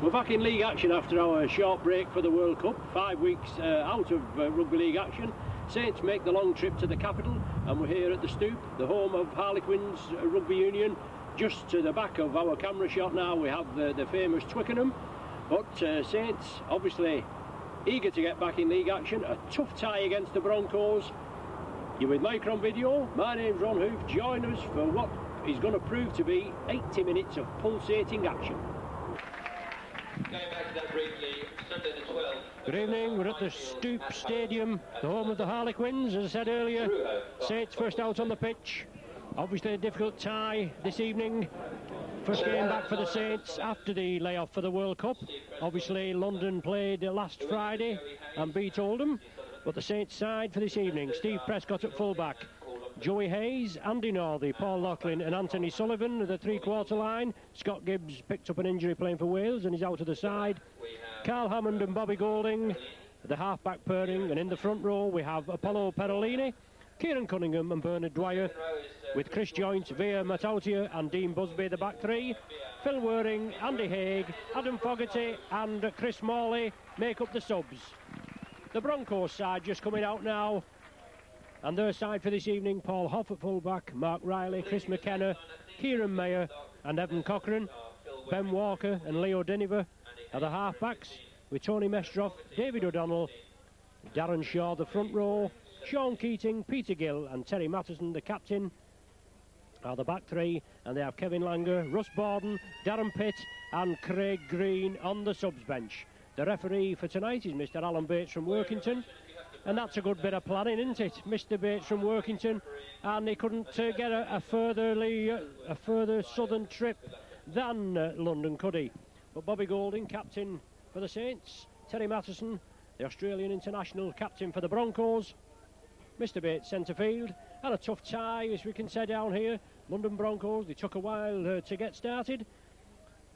We're back in league action after our short break for the World Cup. 5 weeks out of rugby league action. Saints make the long trip to the capital, and we're here at the Stoop, the home of Harlequins Rugby Union. Just to the back of our camera shot now we have the famous Twickenham. But Saints obviously eager to get back in league action. A tough tie against the Broncos. You're with Micron Video. My name's Ron Hoof. Join us for what is going to prove to be 80 minutes of pulsating action. Going back to that briefly, Sunday the 12th. Good evening, we're at the Stoop Stadium, the home of the Harlequins, as I said earlier. Saints first out on the pitch. Obviously a difficult tie this evening. First game back for the Saints after the layoff for the World Cup. Obviously London played last Friday and beat Oldham. But the Saints side for this evening, Steve Prescott at full-back. Joey Hayes, Andy Northey, Paul Loughlin and Anthony Sullivan at the three-quarter line. Scott Gibbs picked up an injury playing for Wales and he's out to the side. Carl Hammond and Bobby Golding, the half-back pairing, and in the front row we have Apollo Perolini, Kieran Cunningham and Bernard Dwyer, with Chris Joynt, Via Matautia and Dean Busby the back three. Phil Waring, Andy Haig, Adam Fogarty and Chris Morley make up the subs. The Broncos side just coming out now. And their side for this evening, Paul Hoff at full-back, Mark Riley, Chris McKenna, Kieran Mayer and Evan Cochrane, Ben Walker and Leo Diniver are the half-backs, with Tony Mestroff, David O'Donnell, Darren Shaw the front row, Sean Keating, Peter Gill and Terry Matheson, the captain, are the back three, and they have Kevin Langer, Russ Borden, Darren Pitt and Craig Green on the subs bench. The referee for tonight is Mr. Alan Bates from Workington. And that's a good bit of planning, isn't it? Mr. Bates from Workington, and he couldn't get a further southern trip than London, could he? But Bobby Golding, captain for the Saints, Terry Matheson, the Australian international captain for the Broncos, Mr. Bates centre field, and a tough tie, as we can say down here. London Broncos, they took a while to get started.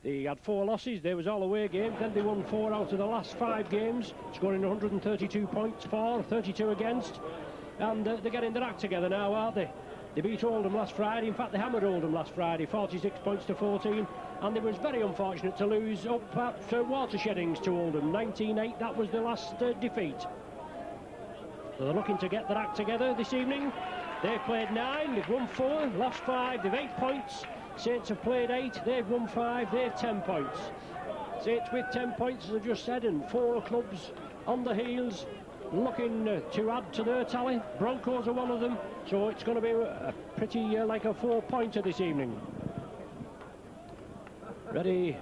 They had 4 losses, they was all away games, then they won 4 out of the last 5 games, scoring 132 points for, 32 against, and they're getting their act together now, aren't they? They beat Oldham last Friday, in fact they hammered Oldham last Friday, 46 points to 14, and they was very unfortunate to lose up at Watersheddings to Oldham, 19-8, that was the last defeat. So they're looking to get their act together this evening. They've played 9, they've won 4, lost 5, they've 8 points. Saints have played 8, they've won 5, they've 10 points. Saints with 10 points, as I've just said, and 4 clubs on the heels looking to add to their tally. Broncos are one of them, so it's going to be a pretty like a 4-pointer this evening. Ready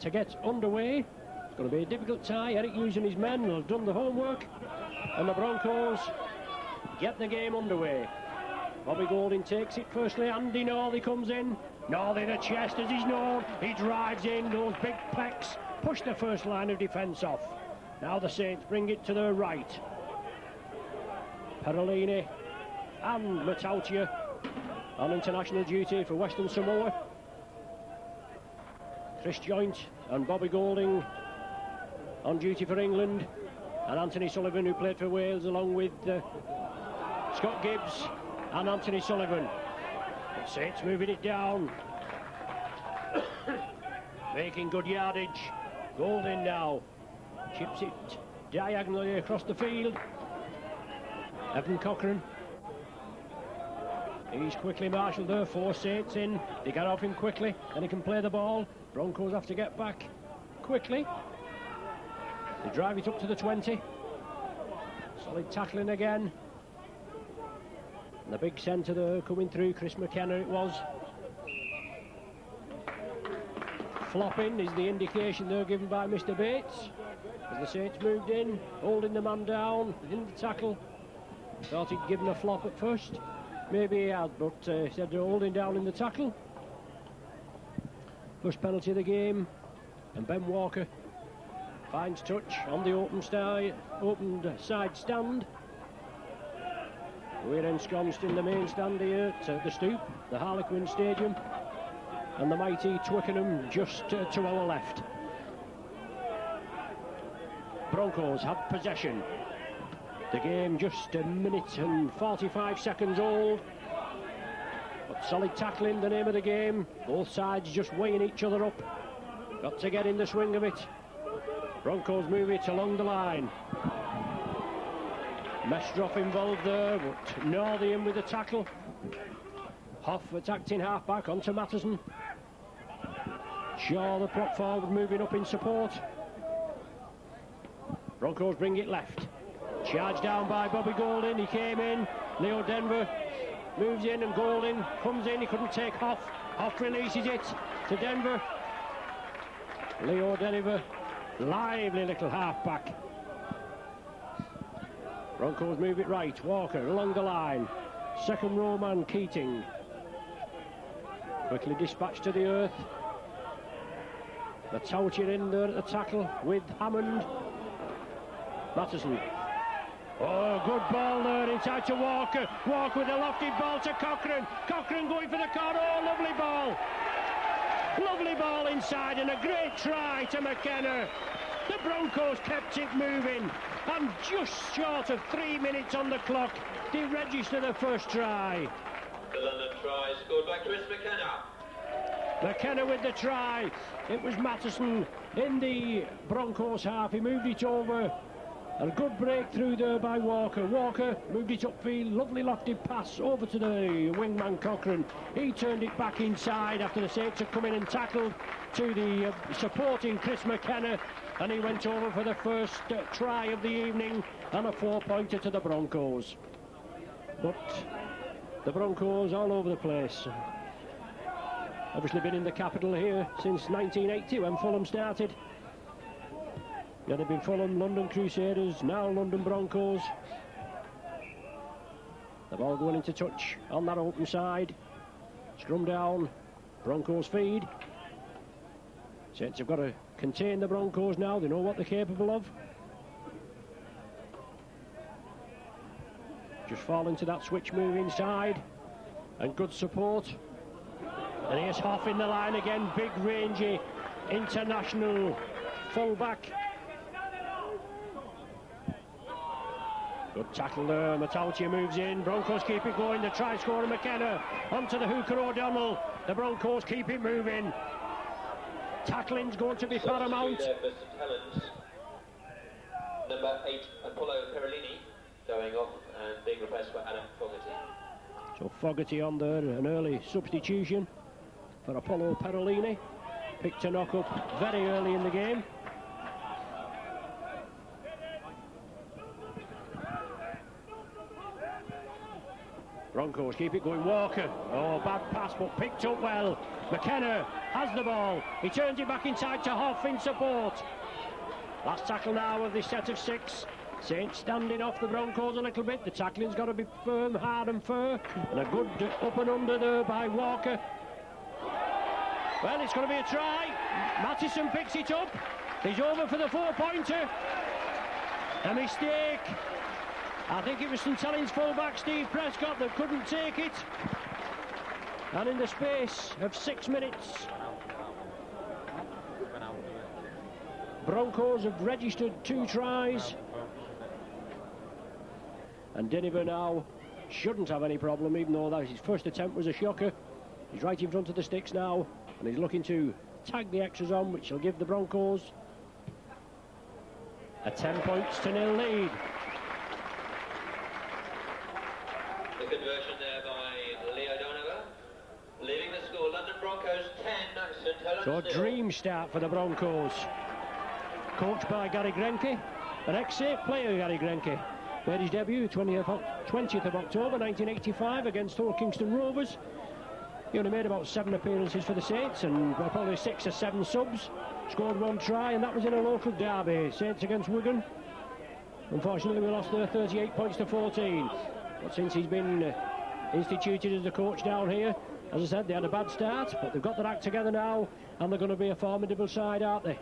to get underway. It's going to be a difficult tie. Eric Hughes and his men have done the homework, and the Broncos get the game underway. Bobby Golding takes it firstly, Andy Northey comes in. Northey the chest as he's known, he drives in, those big pecs push the first line of defence off. Now the Saints bring it to their right. Perolini and Matautia on international duty for Western Samoa. Chris Joynt and Bobby Golding on duty for England, and Anthony Sullivan, who played for Wales, along with Scott Gibbs and Anthony Sullivan. The Saints moving it down. Making good yardage. Golding now chips it diagonally across the field. Evan Cochrane. He's quickly marshalled there. 4 Saints in. They get off him quickly and he can play the ball. Broncos have to get back quickly. They drive it up to the 20. Solid tackling again. The big centre there coming through, Chris McKenna it was. Flopping is the indication there given by Mr. Bates. As the Saints moved in, holding the man down in the tackle. Thought he'd given a flop at first. Maybe he had, but he said they're holding down in the tackle. First penalty of the game, and Ben Walker finds touch on the opened side stand. We're ensconced in the main stand here at the Stoop, the Harlequin Stadium, and the mighty Twickenham just to our left. Broncos have possession. The game just a minute and 45 seconds old. But solid tackling, the name of the game. Both sides just weighing each other up. Got to get in the swing of it. Broncos move it along the line. Mestroff involved there, but Northian with the tackle. Hoff attacked in half-back onto Matterson. Shaw, the prop forward, moving up in support. Broncos bring it left. Charged down by Bobby Golding. He came in. Leo Denver moves in, and Golding comes in. He couldn't take Hoff. Hoff releases it to Denver. Leo Denver, lively little half-back. Broncos move it right. Walker along the line. Second row man Keating. Quickly dispatched to the earth. The Toucher in there at the tackle with Hammond. Matterson. Oh, good ball there inside to Walker. Walker with a lofted ball to Cochrane. Cochrane going for the corner. Oh, lovely ball. Lovely ball inside, and a great try to McKenna. The Broncos kept it moving, and just short of 3 minutes on the clock, they register the first try. The London try scored by Chris McKenna. McKenna with the try. It was Matterson in the Broncos half. He moved it over. A good breakthrough there by Walker. Walker moved it upfield. Lovely lofted pass over to the wingman Cochrane. He turned it back inside after the Saints had come in and tackled to the supporting Chris McKenna. And he went over for the first try of the evening and a 4-pointer to the Broncos. But the Broncos all over the place. Obviously been in the capital here since 1980 when Fulham started. Then they've been Fulham, London Crusaders, now London Broncos. The ball going into touch on that open side. Scrum down, Broncos feed. Saints have got to contain the Broncos now. They know what they're capable of. Just fall into that switch move inside, and good support. And here's Hoff in the line again, big rangy international fullback. Good tackle there. Matautia moves in. Broncos keep it going. The try scorer McKenna onto the hooker O'Donnell. The Broncos keep it moving. Tackling's going to be paramount. Helens. Number 8, Apollo Perolini, going off and being replaced by Adam Fogarty. So Fogarty on there, an early substitution for Apollo Perolini. Picked a knock up very early in the game. Broncos keep it going. Walker. Oh, bad pass, but picked up well. McKenna has the ball. He turns it back inside to Hoff in support. Last tackle now of this set of 6. Saints standing off the Broncos a little bit. The tackling's got to be firm, hard and fair. And a good up and under there by Walker. Well, it's going to be a try. Mattison picks it up. He's over for the 4-pointer. A mistake. I think it was St Helens fullback Steve Prescott that couldn't take it. And in the space of 6 minutes, Broncos have registered 2 tries. And Diniver now shouldn't have any problem, even though that his first attempt was a shocker. He's right in front of the sticks now, and he's looking to tag the extras on, which will give the Broncos a 10-0 lead. The conversion there by Leo Donovan, leaving the score London Broncos 10, St Helens. So a dream start for the Broncos. Coached by Gary Grenke, an ex-safe player, Gary Grenke. Made his debut 20th of October 1985 against Hull Kingston Rovers. He only made about 7 appearances for the Saints and probably 6 or 7 subs. Scored 1 try, and that was in a local derby, Saints against Wigan. Unfortunately, we lost there 38 points to 14. But since he's been instituted as a coach down here, as I said, they had a bad start, but they've got their act together now, and they're going to be a formidable side, aren't they?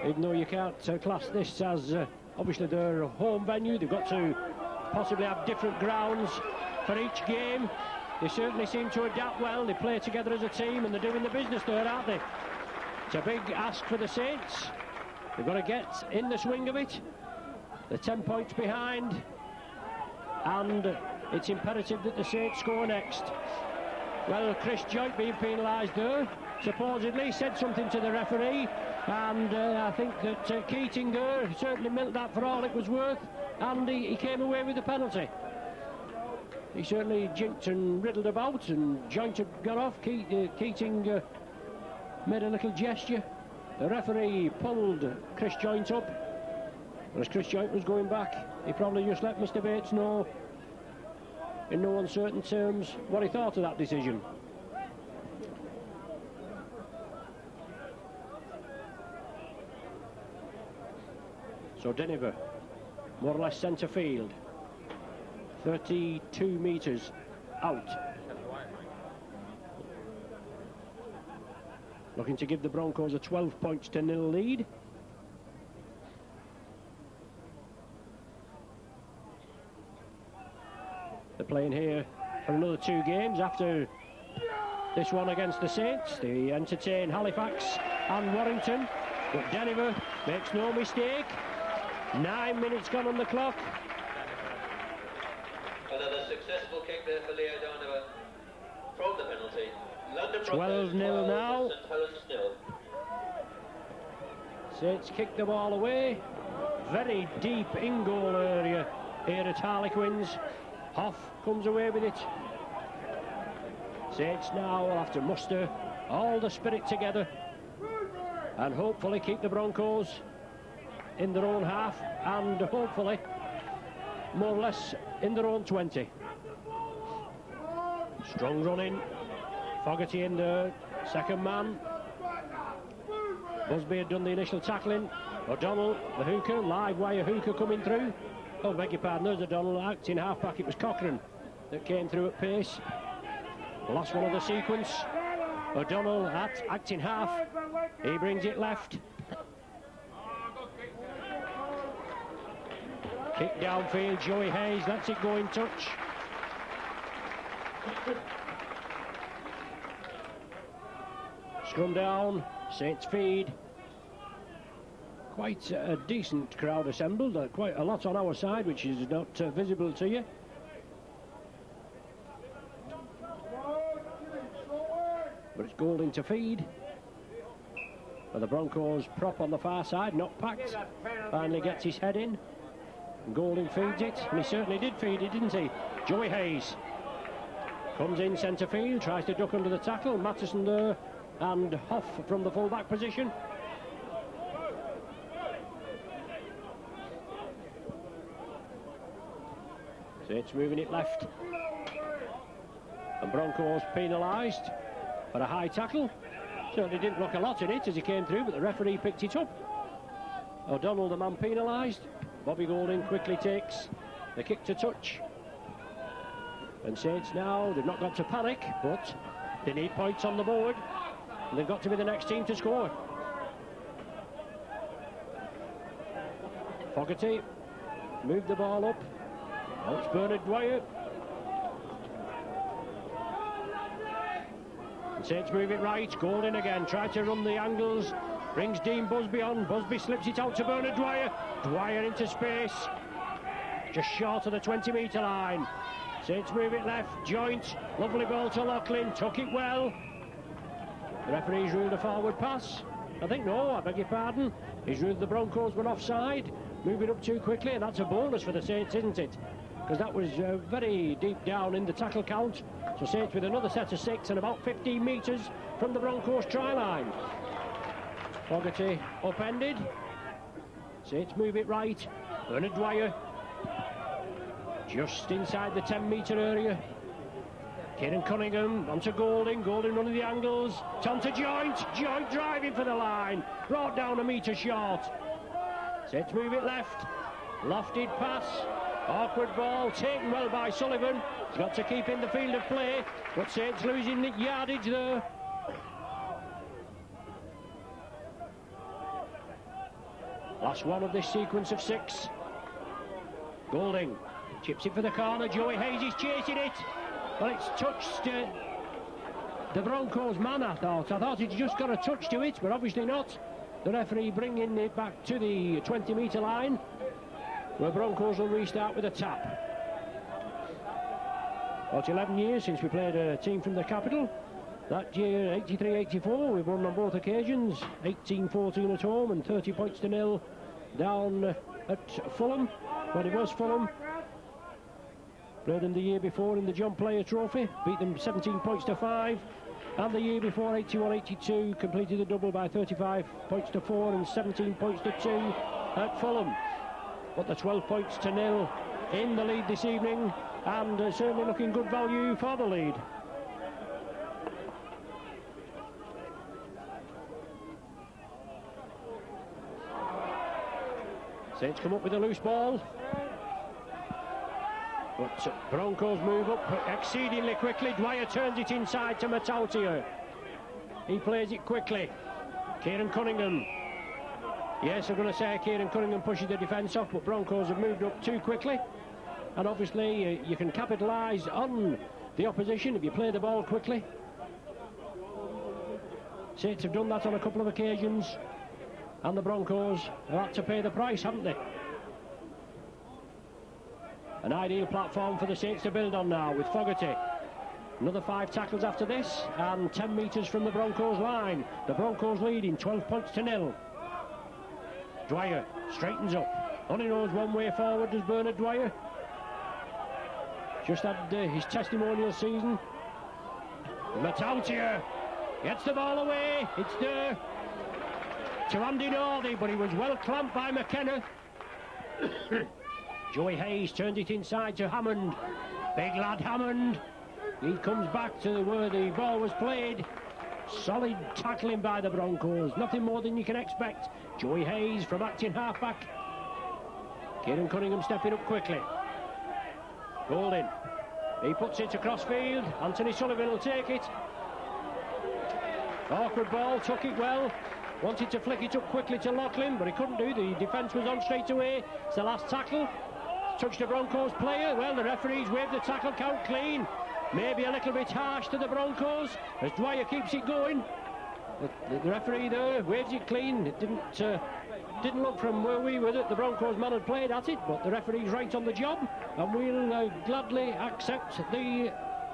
Even though you can't class this as obviously their home venue, they've got to possibly have different grounds for each game. They certainly seem to adapt well. They play together as a team, and they're doing the business there, aren't they? It's a big ask for the Saints. They've got to get in the swing of it. They're 10 points behind, and it's imperative that the Saints score next. Well, Chris Joynt being penalised there, supposedly said something to the referee, and I think that Keating there certainly milked that for all it was worth, and he came away with the penalty. He certainly jinked and riddled about, and Joynt had got off. Keating made a little gesture. The referee pulled Chris Joynt up. And as Chris Joynt was going back, he probably just let Mr. Bates know, in no uncertain terms, what he thought of that decision. So Deniver, more or less centre field, 32 metres out. Looking to give the Broncos a 12-0 lead. They're playing here for another 2 games after this one against the Saints. They entertain Halifax and Warrington, but Deniver makes no mistake. 9 minutes gone on the clock. Another successful kick there for Leo Deniver from the penalty. 12-0 now. St Helens 0. Saints kick the ball away. Very deep in-goal area here at Harlequins. Hoff comes away with it. Saints now will have to muster all the spirit together and hopefully keep the Broncos in their own half, and hopefully more or less in their own 20. Strong running. Fogarty in there, second man. Busby had done the initial tackling. O'Donnell, the hooker, live wire hooker coming through. Oh, beg your pardon, there's O'Donnell acting half-back. It was Cochrane that came through at pace. The last one of the sequence. O'Donnell acting half. He brings it left. Kick downfield, Joey Hayes lets it go in touch. Scrum down, Saints feed. Quite a decent crowd assembled, quite a lot on our side, which is not visible to you. But it's Golding to feed. And the Broncos prop on the far side, not packed. Finally gets his head in. And Golding feeds it, and he certainly did feed it, didn't he? Joey Hayes comes in centre field, tries to duck under the tackle. Mattison there, and Hoff from the full-back position. Saints moving it left. And Broncos penalised for a high tackle. Certainly didn't look a lot in it as he came through, but the referee picked it up. O'Donnell, the man penalised. Bobby Golding quickly takes the kick to touch. And Saints now, they've not got to panic, but they need points on the board. And they've got to be the next team to score. Fogarty moved the ball up. Oh, it's Bernard Dwyer. And Saints move it right. Golding again, try to run the angles. Brings Dean Busby on. Busby slips it out to Bernard Dwyer. Dwyer into space. Just short of the 20-metre line. Saints move it left. Joynt. Lovely ball to Loughlin. Took it well. The referee's ruled a forward pass. I think no, I beg your pardon. He's ruled the Broncos were offside. Moving up too quickly, and that's a bonus for the Saints, isn't it? Because that was very deep down in the tackle count. So Saints with another set of 6 and about 15 metres from the Broncos try line. Fogarty upended. Saints move it right. Bernard Dwyer just inside the 10-metre area. Kieran Cunningham onto Golding. Golding running the angles. Tom to Joynt. Joynt driving for the line. Brought down a metre short. Saints move it left. Lofted pass. Awkward ball taken well by Sullivan. He's got to keep in the field of play, but Saints losing the yardage there. Last one of this sequence of 6. Golding chips it for the corner. Joey Hayes is chasing it. Well, it's touched the Broncos man, I thought he'd just got a touch to it, but obviously not. The referee bringing it back to the 20-metre line, where Broncos will restart with a tap. It's 11 years since we played a team from the capital. That year, 83-84, we've won on both occasions. 18-14 at home and 30 points to nil down at Fulham, when it was Fulham. Played them the year before in the John Player Trophy, beat them 17 points to 5. And the year before, 81-82, completed the double by 35 points to 4 and 17 points to 2 at Fulham. But the 12 points to nil in the lead this evening, and certainly looking good value for the lead. Saints come up with a loose ball, but Broncos move up exceedingly quickly. Dwyer turns it inside to Matautia. He plays it quickly. Kieran Cunningham. Yes, I'm going to say Kieran Cunningham pushes the defence off, but Broncos have moved up too quickly. And obviously you can capitalise on the opposition if you play the ball quickly. Saints have done that on a couple of occasions, and the Broncos have had to pay the price, haven't they? An ideal platform for the Saints to build on now with Fogarty. Another 5 tackles after this, and 10 metres from the Broncos line. The Broncos leading 12 points to nil. Dwyer straightens up. Only knows one way forward, does Bernard Dwyer. Just had his testimonial season. Matautia gets the ball away. It's there to Andy Northey, but he was well clamped by McKenna. Joey Hayes turned it inside to Hammond. Big lad Hammond. He comes back to where the ball was played. Solid tackling by the Broncos. Nothing more than you can expect. Joey Hayes from acting halfback. Kieran Cunningham stepping up quickly. Golding. He puts it across field. Anthony Sullivan will take it. Awkward ball, took it well. Wanted to flick it up quickly to Loughlin, but he couldn't do. The defence was on straight away. It's the last tackle. Touched the Broncos player. Well, the referees waved the tackle count clean. Maybe a little bit harsh to the Broncos as Dwyer keeps it going. The referee there waves it clean. It didn't look from where we were that the Broncos man had played at it, but the referee's right on the job, and we'll gladly accept the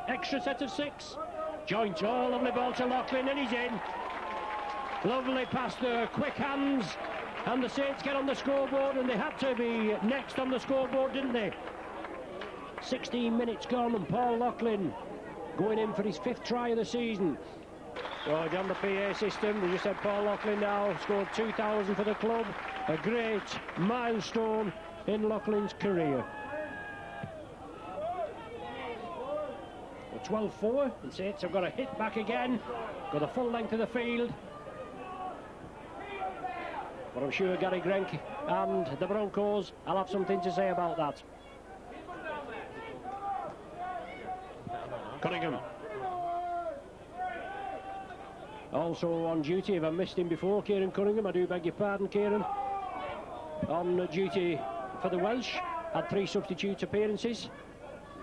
extra set of 6. Joint, oh, lovely ball to Loughlin, and he's in. Lovely pass there, quick hands, and the Saints get on the scoreboard, and they had to be next on the scoreboard, didn't they? 16 minutes gone, and Paul Loughlin going in for his 5th try of the season. So on the PA system, we just had Paul Loughlin now scored 2,000 for the club. A great milestone in Loughlin's career. 12-4, and Saints have got a hit back again. Got the full length of the field. But I'm sure Gary Grenk and the Broncos will have something to say about that. Cunningham. Also on duty, if I missed him before, Kieran Cunningham, I do beg your pardon, Kieran. On duty for the Welsh, had 3 substitute appearances.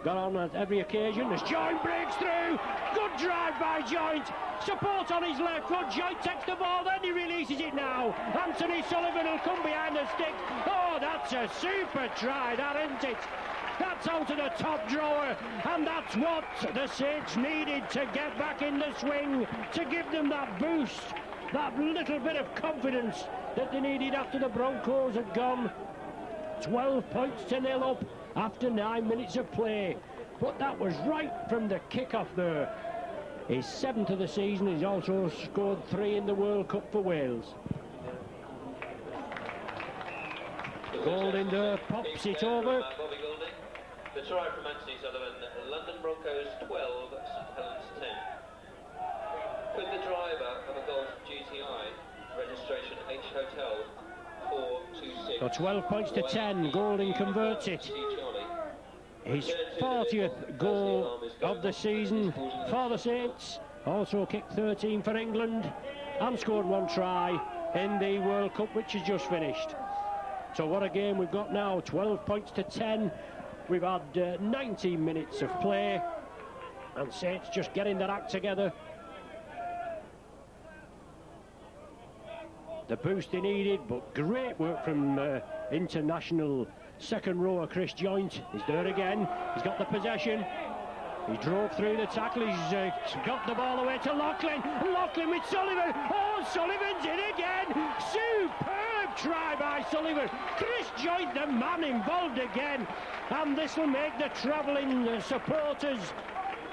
Got on at every occasion as Joint breaks through. Good drive by Joint. Support on his left. Good. Joint takes the ball, then he releases it now. Anthony Sullivan will come behind the stick. Oh, that's a super try, that, isn't it? That's out of the top drawer, and that's what the Saints needed to get back in the swing, to give them that boost, that little bit of confidence that they needed after the Broncos had gone 12 points to nil up after 9 minutes of play. But that was right from the kick-off there. His 7th of the season. He's also scored 3 in the World Cup for Wales. Golding there pops it over. The try from Anthony Sullivan. London Broncos 12, St Helens 10. Could the driver of a Golf GTI registration H Hotel 426? So 12 points to 10. Golding converts it. His 40th goal of the season for the Saints. Also kicked 13 for England and scored 1 try in the World Cup, which has just finished. So what a game we've got now. 12 points to 10. We've had 19 minutes of play, and Saints just getting their act together. The boost they needed, but great work from international second rower Chris Joint. He's there again. He's got the possession. He drove through the tackle. He's got the ball away to Loughlin. Loughlin with Sullivan. Oh, Sullivan's in again. Superb try by Sullivan. Chris Joynt, the man involved again. And this will make the travelling supporters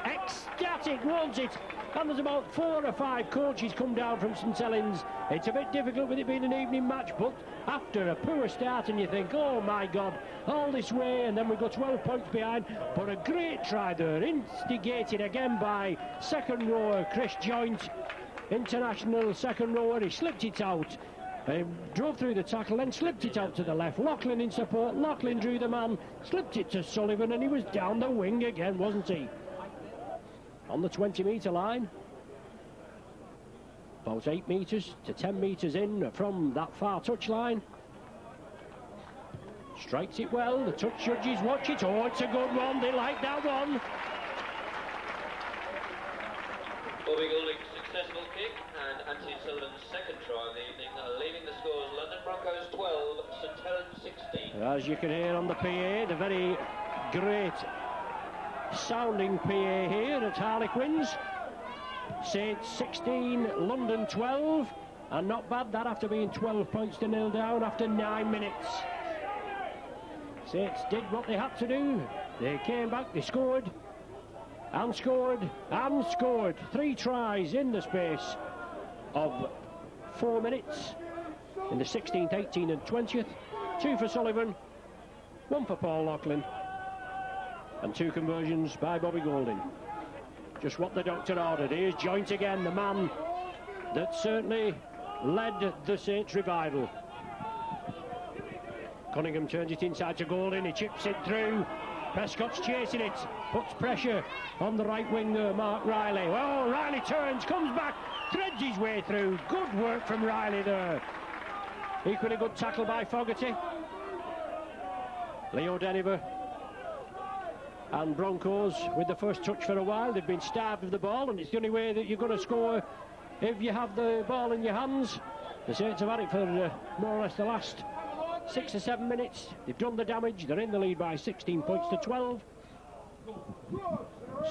ecstatic, won't it? And there's about 4 or 5 coaches come down from St Helens. It's a bit difficult with it being an evening match, but after a poor start and you think, oh my God, all this way, and then we go 12 points behind. But a great try there, instigated again by second rower Chris Joynt, international second rower. He slipped it out, drove through the tackle, then slipped it out to the left. Loughlin in support. Loughlin drew the man, slipped it to Sullivan, and he was down the wing again, wasn't he? On the 20-metre line, about 8 metres to 10 metres in from that far touch line. Strikes it well, the touch judges watch it. Oh, it's a good one, they like that one. Bobby Goulding's successful kick and Anthony Sullivan's second try of the evening, leaving the scores London Broncos 12, St Helens 16. As you can hear on the PA, the very great sounding PA here at Harlequins. Saints 16, London 12, and not bad that after being 12 points to 0 down after 9 minutes. Saints did what they had to do. They came back, they scored and scored and scored. 3 tries in the space of 4 minutes in the 16th, 18th and 20th. 2 for Sullivan, 1 for Paul Loughlin, and 2 conversions by Bobby Goulding. Just what the doctor ordered. Here's Joynt again, the man that certainly led the Saints revival. Cunningham turns it inside to Goulding. He chips it through. Prescott's chasing it, puts pressure on the right wing there, Mark Riley. Well, Riley turns, comes back, threads his way through. Good work from Riley there. Equally good tackle by Fogarty. Leo Deniver and Broncos with the first touch for a while. They've been starved of the ball, and it's the only way that you're going to score if you have the ball in your hands. The Saints have had it for more or less the last 6 or 7 minutes. They've done the damage. They're in the lead by 16 points to 12.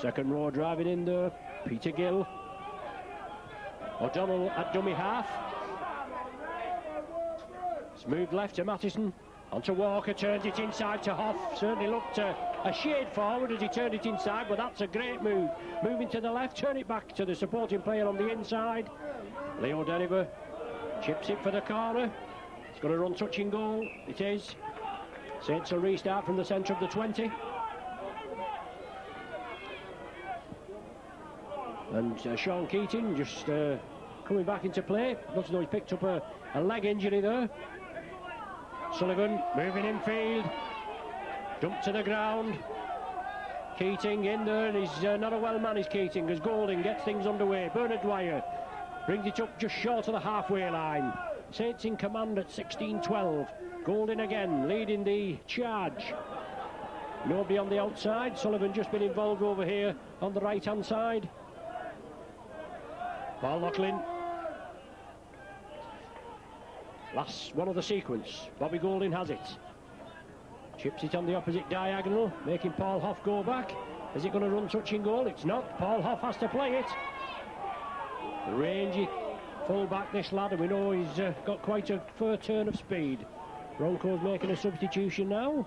Second row driving in there. Peter Gill. O'Donnell at dummy half. It's moved left to Mattison. Onto Walker, turns it inside to Hoff. Certainly looked a shade forward as he turned it inside, but that's a great move. Moving to the left, turn it back to the supporting player on the inside. Leo Deniver chips it for the corner. It's going to run touching goal. It is. Saints will restart from the centre of the 20. And Sean Keating just coming back into play. Looks as though he picked up a leg injury there. Sullivan moving infield, dumped to the ground. Keating in there, and he's not a well-managed Keating as Goulding gets things underway. Bernard Dwyer brings it up just short of the halfway line. Saints in command at 16-12. Goulding again leading the charge. Nobody on the outside. Sullivan just been involved over here on the right-hand side. Paul Loughlin. Last one of the sequence. Bobby Goulding has it. Chips it on the opposite diagonal, making Paul Hoff go back. Is it going to run touching goal? It's not. Paul Hoff has to play it. Rangy full back, this lad, and we know he's got quite a fair turn of speed. Broncos making a substitution now.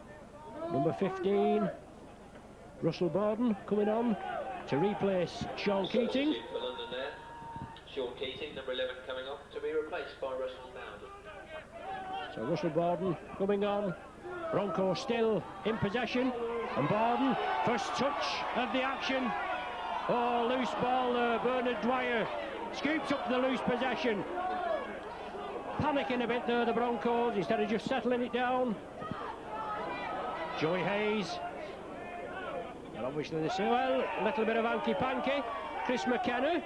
Number 15, Russell Borden, coming on to replace Sean Keating. For London there. Sean Keating, number 11, coming off to be replaced by Russell Borden. So Russell Borden coming on. Broncos still in possession, and Borden, first touch of the action. Oh, loose ball there. Bernard Dwyer scoops up the loose possession. Panicking a bit there, the Broncos, instead of just settling it down. Joey Hayes. And obviously they say, well, a little bit of hanky-panky. Chris McKenna.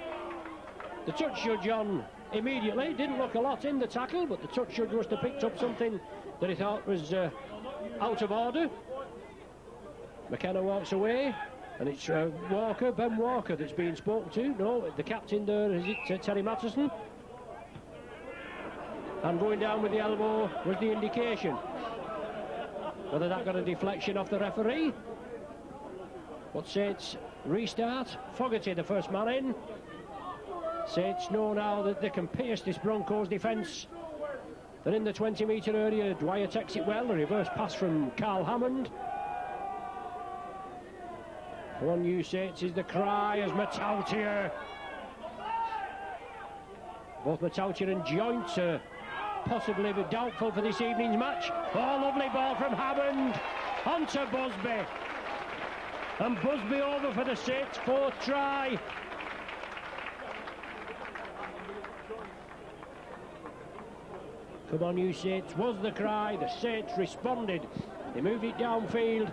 The touch judge on immediately. Didn't look a lot in the tackle, but the touch judge must have picked up something that he thought was out of order. McKenna walks away, and it's Walker, Ben Walker, that's being spoken to. No, the captain there, is it Terry Mattison? And going down with the elbow was the indication. Whether that got a deflection off the referee. But Saints restart. Fogarty, the first man in. Saints know now that they can pierce this Broncos defence. Then in the 20-metre area, Dwyer takes it well. A reverse pass from Carl Hammond. One new Saints is the cry as Matautier. Both Matautier and Joint are possibly doubtful for this evening's match. Oh, lovely ball from Hammond onto Busby. And Busby over for the Saints' fourth try. Come on, you Saints, was the cry. The Saints responded. They moved it downfield.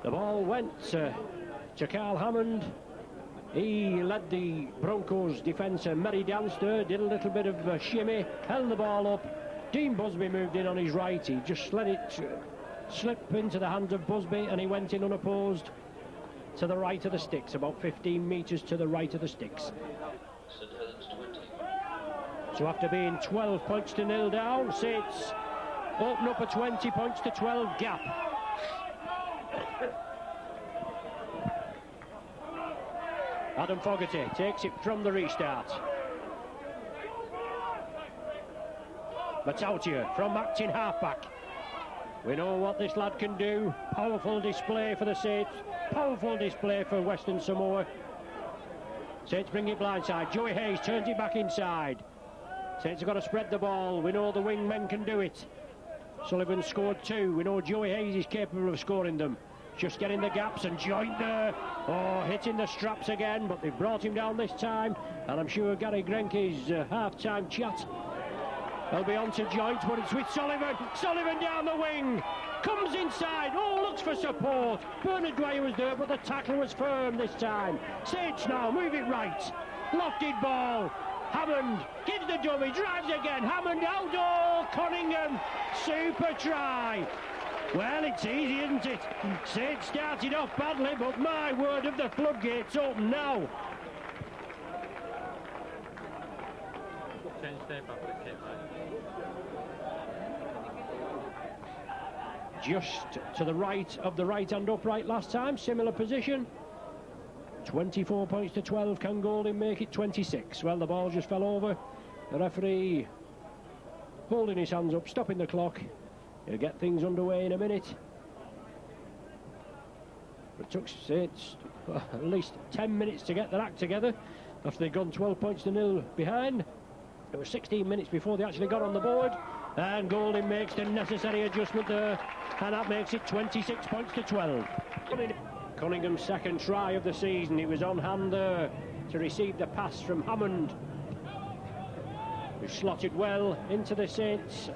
The ball went to Carl Hammond. He led the Broncos defender Merry Danster, did a little bit of a shimmy, held the ball up. Dean Busby moved in on his right. He just let it slip into the hands of Busby, and he went in unopposed to the right of the sticks, about 15 metres to the right of the sticks. St Helens 20. So after being 12 points to 0 down, Saints open up a 20 points to 12 gap. Adam Fogarty takes it from the restart. Matautier from acting halfback. We know what this lad can do. Powerful display for the Saints. Powerful display for Western Samoa. Saints bring it blindside. Joey Hayes turns it back inside. Saints have got to spread the ball. We know the wing men can do it. Sullivan scored 2. We know Joey Hayes is capable of scoring them. Just getting the gaps, and Joint there. Oh, hitting the straps again, but they've brought him down this time. And I'm sure Gary Grenke's half-time chat will be on to Joint, but it's with Sullivan. Sullivan down the wing. Comes inside. Oh, looks for support. Bernard Dwyer was there, but the tackle was firm this time. Saints now, move it right. Lofted ball. Hammond gives the dummy, drives again. Hammond out. Oh, Cunningham. Super try. Well, it's easy, isn't it? Saints started off badly, but my word, of the floodgates open now. Just to the right of the right-hand upright last time, similar position. 24 points to 12, can Golding make it 26? Well, the ball just fell over. The referee holding his hands up, stopping the clock. He'll get things underway in a minute. It took Saints at least 10 minutes to get their act together after they'd gone 12 points to 0 behind. It was 16 minutes before they actually got on the board, and Golding makes the necessary adjustment there, and that makes it 26 points to 12. Cunningham's second try of the season. He was on hand there to receive the pass from Hammond, who slotted well into the Saints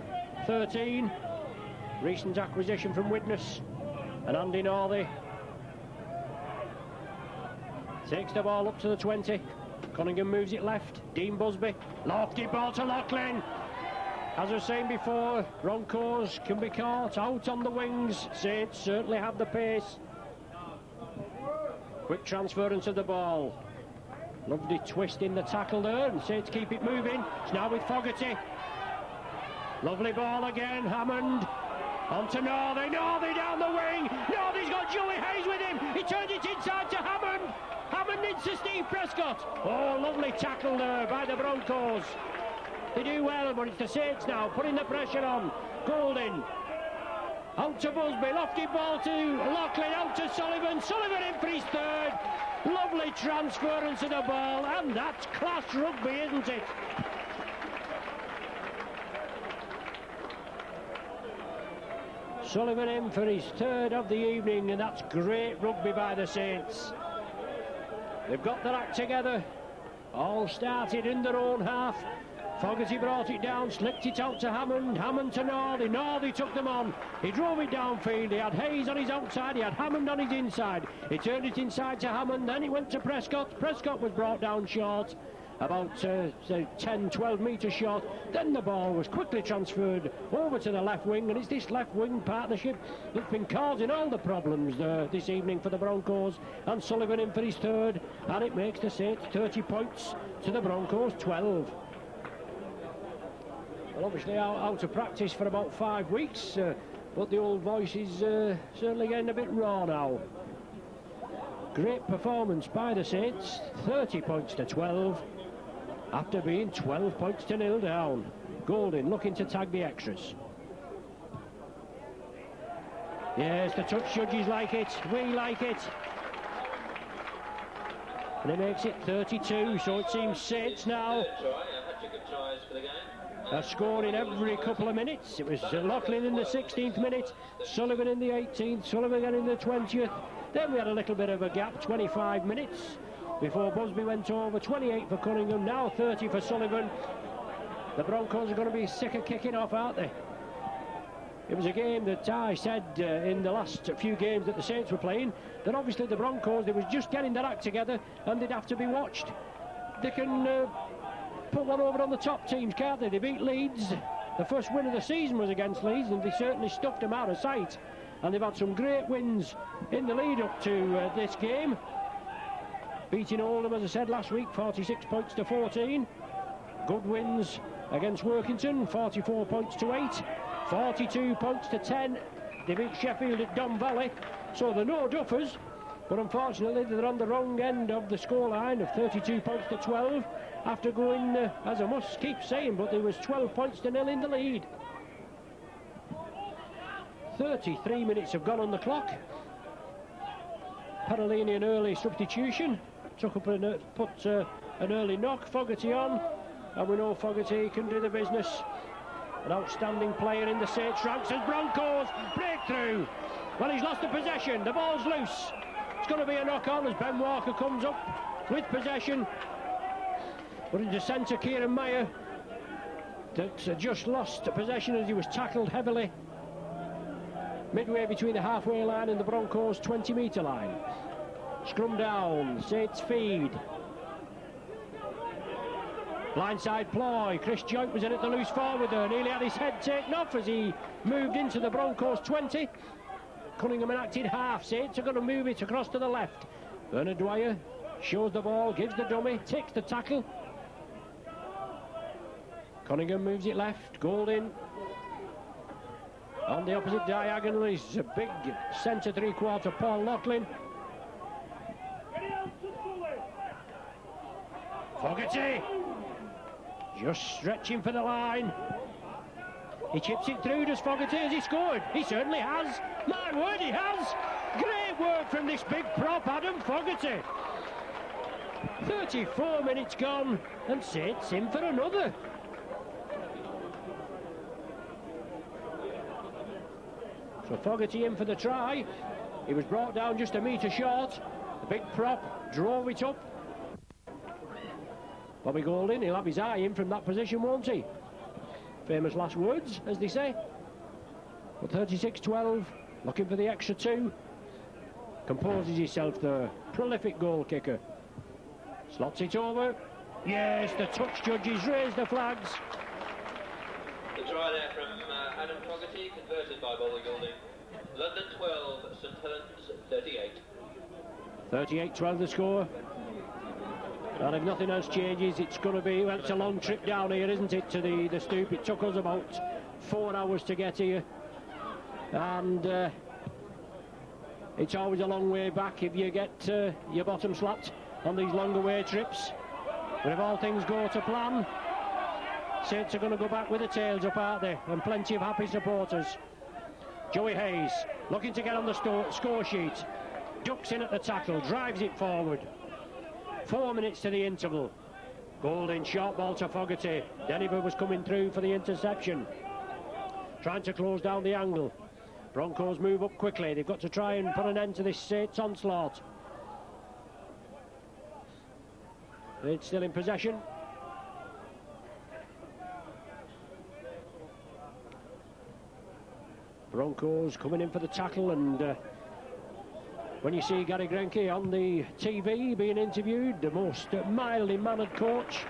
13. Recent acquisition from Widnes, and Andy Northey takes the ball up to the 20. Cunningham moves it left. Dean Busby, lofted ball to Loughlin. As I was saying before, Broncos can be caught out on the wings. Saints certainly have the pace. Quick transference of the ball. Lovely twist in the tackle there, and Saints keep it moving. It's now with Fogarty. Lovely ball again, Hammond. On to Northey. Northey down the wing. Northey's got Joey Hayes with him. He turns it inside to Hammond. Hammond into Steve Prescott. Oh, lovely tackle there by the Broncos. They do well, but it's the Saints now putting the pressure on. Golding. Out to Busby. Lofty ball to Loughlin. Out to Sullivan. Sullivan in for his third. Lovely transference of the ball. And that's class rugby, isn't it? Sullivan in for his third of the evening, and that's great rugby by the Saints. They've got their act together. All started in their own half. Fogarty brought it down, slipped it out to Hammond. Hammond to Northey. Northey took them on. He drove it downfield. He had Hayes on his outside. He had Hammond on his inside. He turned it inside to Hammond. Then he went to Prescott. Prescott was brought down short, about 10-12 metres short. Then the ball was quickly transferred over to the left wing, and it's this left wing partnership that's been causing all the problems this evening for the Broncos. And Sullivan in for his third, and it makes the Saints 30 points to the Broncos 12. Well, obviously out of practice for about 5 weeks, but the old voice is certainly getting a bit raw now. Great performance by the Saints, 30 points to 12, after being 12 points to 0 down. Golding looking to tag the extras. Yes, the touch judges like it, we like it. And it makes it 32, so it seems Saints now are scoring every couple of minutes. It was Loughlin in the 16th minute, Sullivan in the 18th, Sullivan again in the 20th. Then we had a little bit of a gap, 25 minutes, before Busby went over. 28 for Cunningham, now 30 for Sullivan. The Broncos are going to be sick of kicking off, aren't they? It was a game that I said in the last few games that the Saints were playing, that obviously the Broncos, they was just getting their act together and they'd have to be watched. They can put one over on the top teams, can't they? They beat Leeds. The first win of the season was against Leeds, and they certainly stuffed them out of sight. And they've had some great wins in the lead up to this game. Beating Oldham, as I said last week, 46 points to 14. Good wins against Workington, 44 points to 8. 42 points to 10. They beat Sheffield at Don Valley. So they're no duffers, but unfortunately they're on the wrong end of the scoreline of 32 points to 12 after going, as I must keep saying, but there was 12 points to 0 in the lead. 33 minutes have gone on the clock. Parolini an early substitution, put an early knock. Fogarty on, and we know Fogarty can do the business. An outstanding player in the Saints ranks as Broncos breakthrough. Well, he's lost the possession, the ball's loose. It's going to be a knock on as Ben Walker comes up with possession. But into centre, Kieran Meyer, that's just lost possession as he was tackled heavily midway between the halfway line and the Broncos 20-metre line. Scrum down, Saints feed. Blindside ploy, Chris Joint was in at the loose forward there, nearly had his head taken off as he moved into the Broncos 20. Cunningham enacted half, Saints are going to move it across to the left. Bernard Dwyer shows the ball, gives the dummy, takes the tackle. Cunningham moves it left, Golding. On the opposite diagonal is a big centre three-quarter Paul Loughlin. Fogarty just stretching for the line. He chips it through, does Fogarty? Has he scored? He certainly has. My word, he has. Great work from this big prop, Adam Fogarty. 34 minutes gone, and Saints in for another. So Fogarty in for the try. He was brought down just a metre short. The big prop drove it up. Bobby Golding, he'll have his eye in from that position, won't he? Famous last words, as they say. But 36-12, looking for the extra two. Composes himself, the prolific goal kicker. Slots it over. Yes, the touch judges raise the flags. The try there from Adam Fogarty, converted by Bobby Golding. London 12, St Helens 38. 38-12 the score. And if nothing else changes, it's going to be, well, it's a long trip down here, isn't it, to the stoop. It took us about 4 hours to get here. And it's always a long way back if you get your bottom slapped on these long away trips. But if all things go to plan, Saints are going to go back with the tails up, aren't they? And plenty of happy supporters. Joey Hayes looking to get on the score sheet. Ducks in at the tackle, drives it forward. 4 minutes to the interval. Golding, short ball to Fogarty. Deniver was coming through for the interception. Trying to close down the angle. Broncos move up quickly. They've got to try and put an end to this Saints onslaught. It's still in possession. Broncos coming in for the tackle, and when you see Gary Grenke on the TV being interviewed, the most mildly mannered coach,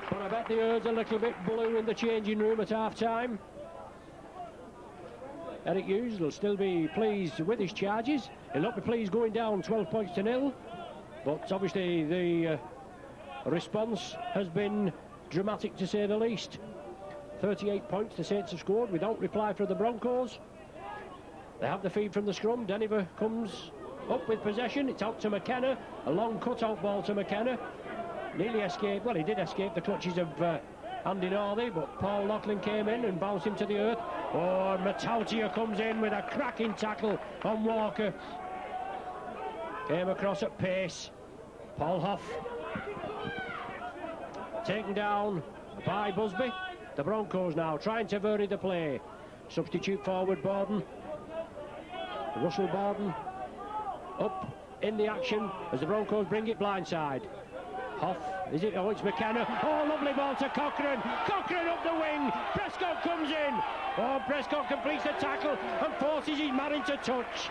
but I bet the ear's a little bit blue in the changing room at half-time. Eric Hughes will still be pleased with his charges. He'll not be pleased going down 12 points to 0, but obviously the response has been dramatic, to say the least. 38 points the Saints have scored without reply for the Broncos. They have the feed from the scrum. Deniver comes up with possession. It's out to McKenna. A long cut-out ball to McKenna. Nearly escaped. Well, he did escape the clutches of Andy Northey, but Paul Lachlan came in and bounced him to the earth. Oh, Matautia comes in with a cracking tackle on Walker. Came across at pace. Paul Hoff taken down by Busby. The Broncos now trying to vary the play. Substitute forward Borden. Russell Borden up in the action as the Broncos bring it blindside. Hoff, is it? Oh, it's McKenna. Oh, lovely ball to Cochrane. Cochrane up the wing. Prescott comes in. Oh, Prescott completes the tackle and forces his man into touch.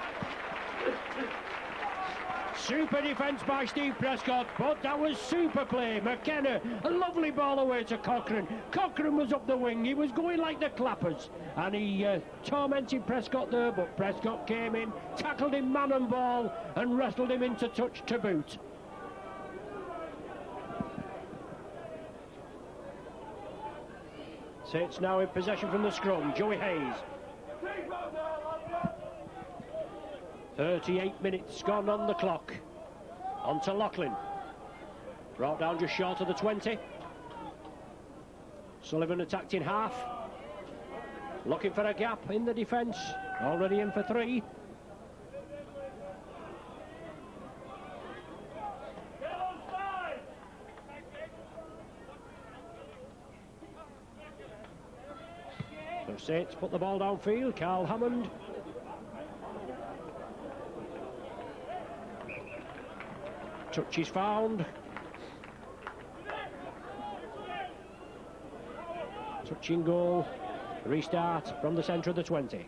Super defence by Steve Prescott, but that was super play. McKenna, a lovely ball away to Cochrane. Cochrane was up the wing. He was going like the clappers, and he tormented Prescott there, but Prescott came in, tackled him man and ball, and wrestled him into touch to boot. Saints now in possession from the scrum. Joey Hayes. 38 minutes gone on the clock. On to Lachlan. Brought down just short of the 20. Sullivan attacked in half. Looking for a gap in the defence. Already in for 3. So Saints put the ball downfield. Carl Hammond. Touch is found. Touching goal. Restart from the centre of the 20.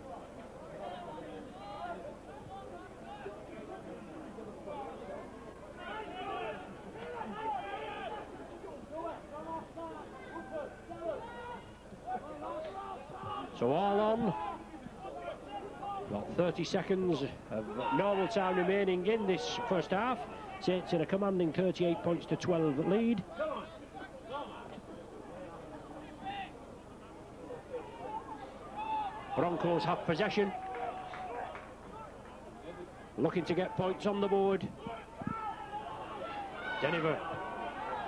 So all on. Got 30 seconds of normal time remaining in this first half. Saints in a commanding 38 points to 12 lead. Broncos have possession. Looking to get points on the board. Deniver.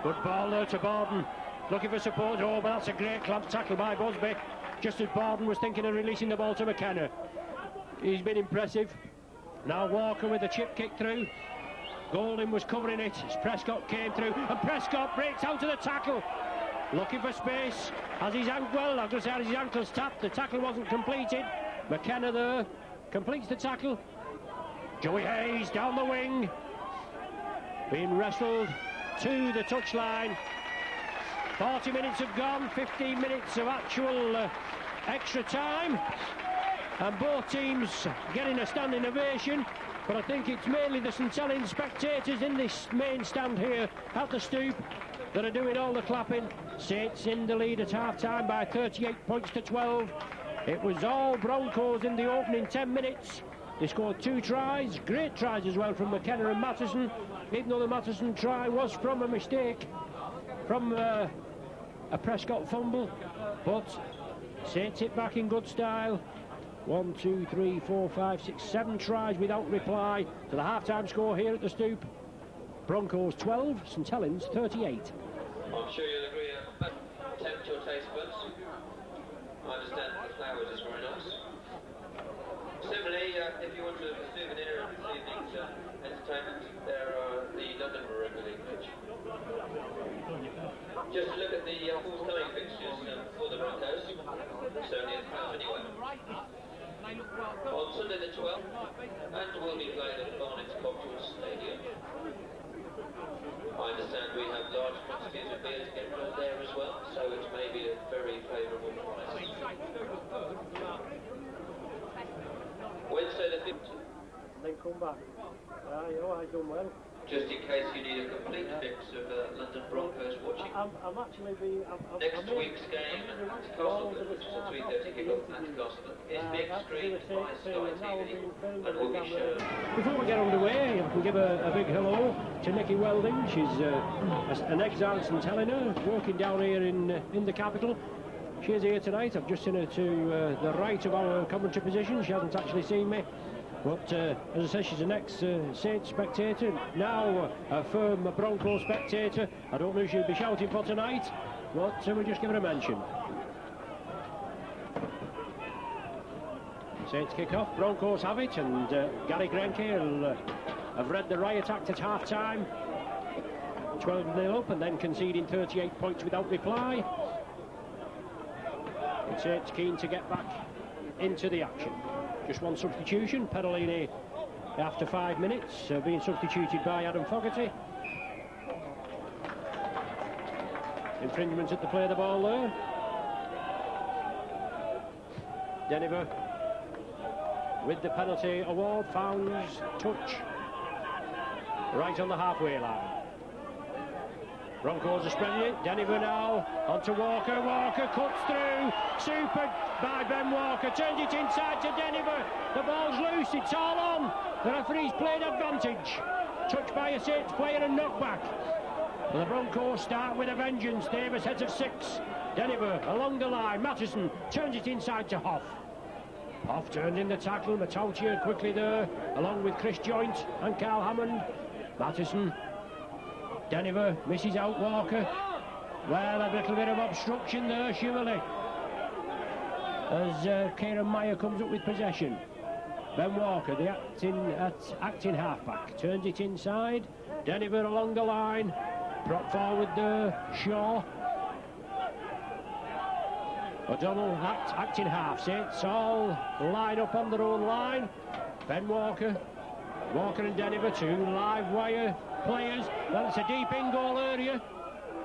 Good ball there to Borden. Looking for support. Oh, but that's a great clamp tackle by Busby. Just as Borden was thinking of releasing the ball to McKenna. He's been impressive. Now Walker with a chip kick through. Golding was covering it as Prescott came through, and Prescott breaks out of the tackle. Looking for space. As his ankle, well, I've just had his ankles tapped. The tackle wasn't completed. McKenna there completes the tackle. Joey Hayes down the wing. Being wrestled to the touchline. 40 minutes have gone, 15 minutes of actual extra time. And both teams getting a standing ovation. But I think it's mainly the St Helens spectators in this main stand here at the Stoop that are doing all the clapping. Saints in the lead at half-time by 38 points to 12. It was all Broncos in the opening 10 minutes. They scored 2 tries, great tries as well from McKenna and Matheson, even though the Matheson try was from a mistake, from a Prescott fumble. But Saints hit back in good style. 1, 2, 3, 4, 5, 6, 7 tries without reply to the half-time score here at the Stoop. Broncos 12, St Helens 38. I'm sure you'll agree. Tempt your taste buds. I understand the flowers is very nice. Similarly, if you want a souvenir of this evening's entertainment, there are the London Rugby League pitch. Just look at the forthcoming fixtures for the Broncos. Certainly at home anyway. On Sunday the 12th, and will be playing at Barnet's Cultural Stadium. I understand we have large quantities of beer to get rid of there as well, so it may be a very favourable price. Wednesday the 15th. Then come back. I've done well. Just in case you need a complete fix of London Broncos watching. I'm actually being... Next week's game, Castle which is a 3:30 kick-off at Castle, is big streamed by Sky TV and will be shown. Before we get underway, I can give a big hello to Nikki Welding. She's an exile St Helena, working down here in the capital. She's here tonight. I've just seen her to the right of our commentary position. She hasn't actually seen me. But as I say, she's an ex-Saints spectator, now a firm Bronco spectator. I don't know if she'll be shouting for tonight, but we'll just give her a mention. Saints kick off, Broncos have it, and Gary Grenke will have read the riot act at half-time. 12-0 up and then conceding 38 points without reply. And Saints keen to get back into the action. Just one substitution, Perolini after 5 minutes, being substituted by Adam Fogarty. Infringement at the play of the ball there. Deniver with the penalty award, founds touch right on the halfway line. Broncos are spreading it. Deniver now onto Walker. Walker cuts through. Super by Ben Walker. Turns it inside to Deniver. The ball's loose. It's all on. The referee's played advantage. Touched by a Saints player and knockback. And the Broncos start with a vengeance. Davis heads of 6. Deniver along the line. Mattison turns it inside to Hoff. Hoff turned in the tackle. Matautia quickly there, along with Chris Joint and Carl Hammond. Mattison. Deniver misses out Walker. Well, a little bit of obstruction there, surely, as Kieran Meyer comes up with possession. Ben Walker, the acting halfback, turns it inside. Deniver along the line. Prop forward there, Shaw. O'Donnell acting half. Saints all line up on their own line. Ben Walker. Walker and Deniver, 2 live wire players. That's a deep in goal area.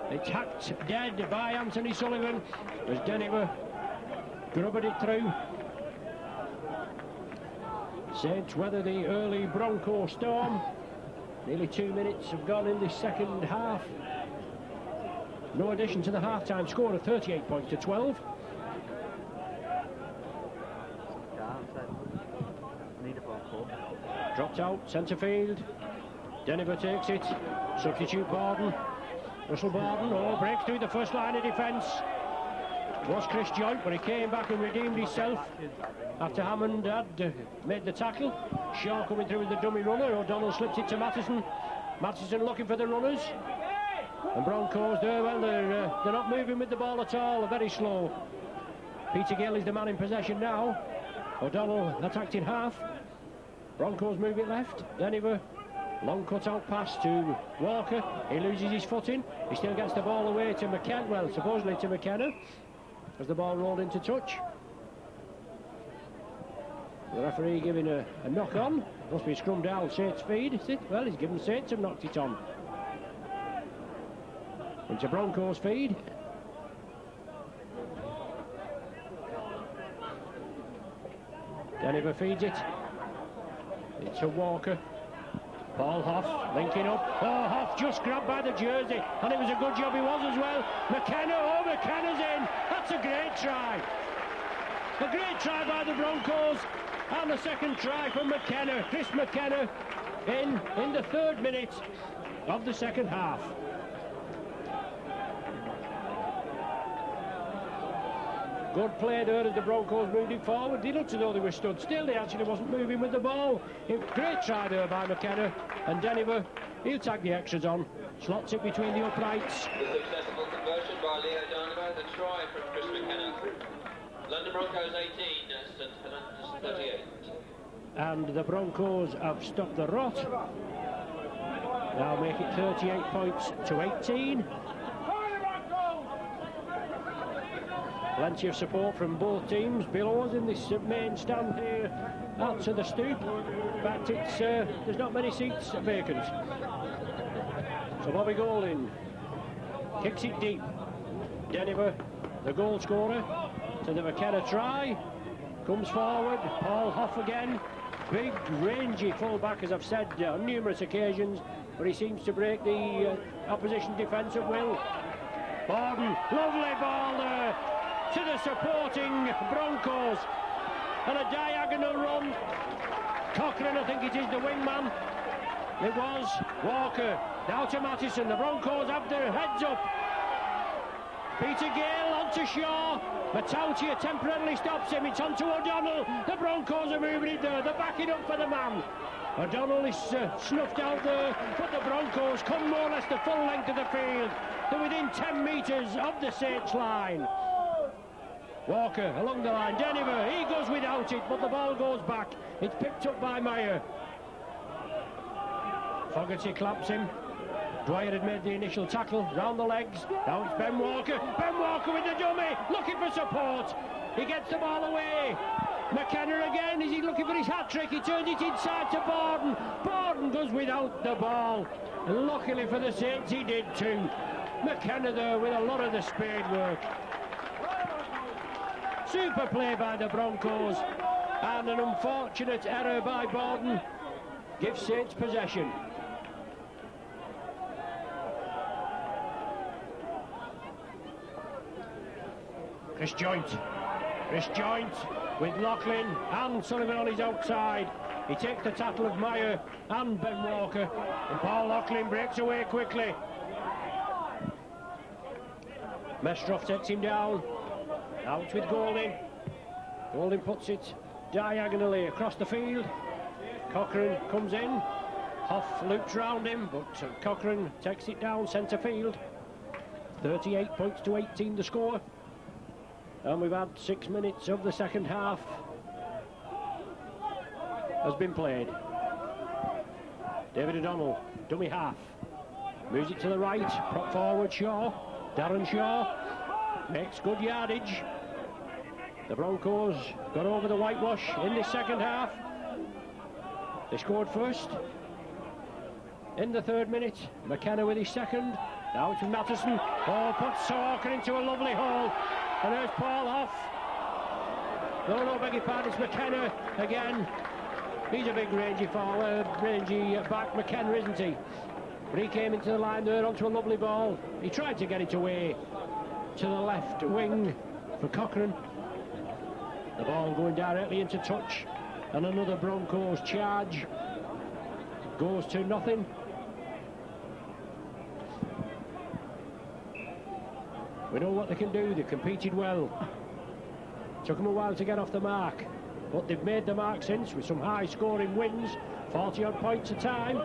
It's hacked dead by Anthony Sullivan as Deniver grubbed it through. Saints weather the early Bronco storm. Nearly 2 minutes have gone in this second half. No addition to the half-time score of 38 points to 12. Dropped out, centre field. Deniver takes it. Substitute Borden. Russell Borden, breaks through the first line of defence. Was Chris Joint, but he came back and redeemed himself after Hammond had made the tackle. Shaw coming through with the dummy runner. O'Donnell slips it to Mattison. Mattison looking for the runners. And Broncos there, well, they're not moving with the ball at all. They're very slow. Peter Gill is the man in possession now. O'Donnell attacked in half. Broncos move it left. Deniver, long cut-out pass to Walker. He loses his footing. He still gets the ball away to McKenna. Well, supposedly to McKenna, as the ball rolled into touch. The referee giving a knock on. Must be scrummed out Saints feed, is it? Well, he's given Saints, have knocked it on. Into Broncos feed. Deniver feeds it. It's a Walker. Paul Hoff linking up. Oh, Hoff just grabbed by the jersey, and it was a good job he was as well. McKenna, McKenna's in. That's a great try. A great try by the Broncos, and the second try from McKenna. Chris McKenna in the 3rd minute of the second half. Good play there as the Broncos moved it forward. They looked as though they were stood still. They actually wasn't moving with the ball. Great try there by McKenna. And Deniver, he'll tag the extras on. Slots it between the uprights. The successful conversion by Leo Deniver. The try from Chris McKenna. London Broncos 18, St Helens 38. And the Broncos have stopped the rot. Now make it 38 points to 18. Plenty of support from both teams below us in this main stand here out to the stoop. In fact, it's there's not many seats vacant. So Bobby Golding kicks it deep. Deniver, the goal scorer, to the McKenna try. Comes forward, Paul Hoff again. Big, rangy full-back, as I've said on numerous occasions, but he seems to break the opposition defence at will. Borden, lovely ball there to the supporting Broncos, and a diagonal run. Cochrane, I think it is the wingman. It was Walker, now to Mattison. The Broncos have their heads up. Peter Gale onto Shaw. Matautia temporarily stops him. It's onto O'Donnell. The Broncos are moving it there. They're backing up for the man. O'Donnell is snuffed out there, but the Broncos come more or less the full length of the field. They're within 10 metres of the Saints line. Walker along the line. Deniver, he goes without it, but the ball goes back. It's picked up by Meyer. Fogarty claps him. Dwyer had made the initial tackle, round the legs. Now it's Ben Walker. Ben Walker with the dummy, looking for support. He gets the ball away. McKenna again, is he looking for his hat-trick? He turns it inside to Borden. Borden goes without the ball. And luckily for the Saints, he did too. McKenna there with a lot of the spade work. Super play by the Broncos. And an unfortunate error by Borden gives Saints possession. Chris Joint with Loughlin and Sullivan on his outside. He takes the tackle of Meyer and Ben Walker, and Paul Loughlin breaks away quickly. Mestroff takes him down. Out with Golding. Golding puts it diagonally across the field. Cochrane comes in. Hoff loops round him, but Cochrane takes it down centre field. 38 points to 18 the score. And we've had 6 minutes of the second half has been played. David O'Donnell, dummy half. Moves it to the right, prop forward Shaw. Darren Shaw makes good yardage. The Broncos got over the whitewash in the second half. They scored first. In the 3rd minute, McKenna with his second. Now it's Matheson. Paul puts Sawker into a lovely hole. And there's Paul Hoff. No, beg your pardon, it's McKenna again. He's a big rangy forward, rangy back, McKenna, isn't he? But he came into the line there onto a lovely ball. He tried to get it away to the left wing for Cochrane. The ball going directly into touch. And another Broncos charge. Goes to nothing. We know what they can do. They've competed well. Took them a while to get off the mark, but they've made the mark since with some high-scoring wins, 40-odd points a time.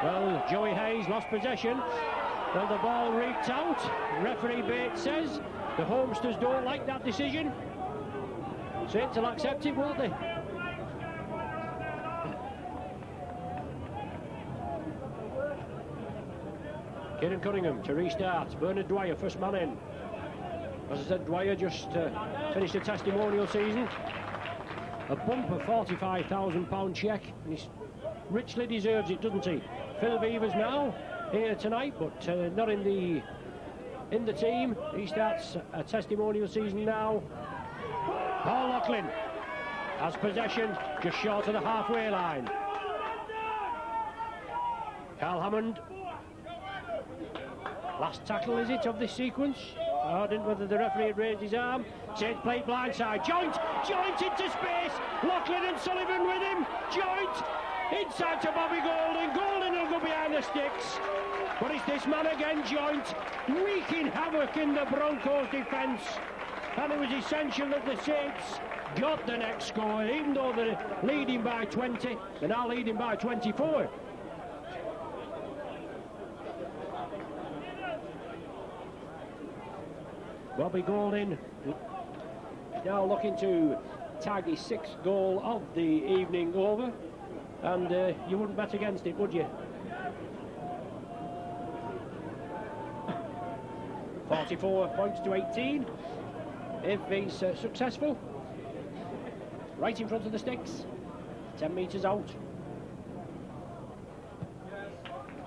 Well, Joey Hayes lost possession. Well, the ball reeked out. Referee Bates says the Homesters don't like that decision. Saints will accept it, won't they? Kieran Cunningham to restart. Bernard Dwyer, first man in. As I said, Dwyer just finished a testimonial season. A bumper £45,000 cheque, and he richly deserves it, doesn't he? Phil Beavers now here tonight, but not in the team. He starts a testimonial season now. Paul Loughlin has possession just short of the halfway line. Carl Hammond. Last tackle, is it, of this sequence? I didn't know whether the referee had raised his arm. Saints play blindside. Joint into space. Loughlin and Sullivan with him. Joint inside to Bobby Golding. Golding will go behind the sticks. But it's this man again, Joint, wreaking havoc in the Broncos' defence. And it was essential that the Saints got the next score, even though they're leading by 20. They're now leading by 24. Bobby Golding now looking to tag his 6th goal of the evening over, and you wouldn't bet against it, would you? 44 points to 18 if he's successful. Right in front of the sticks, 10 metres out.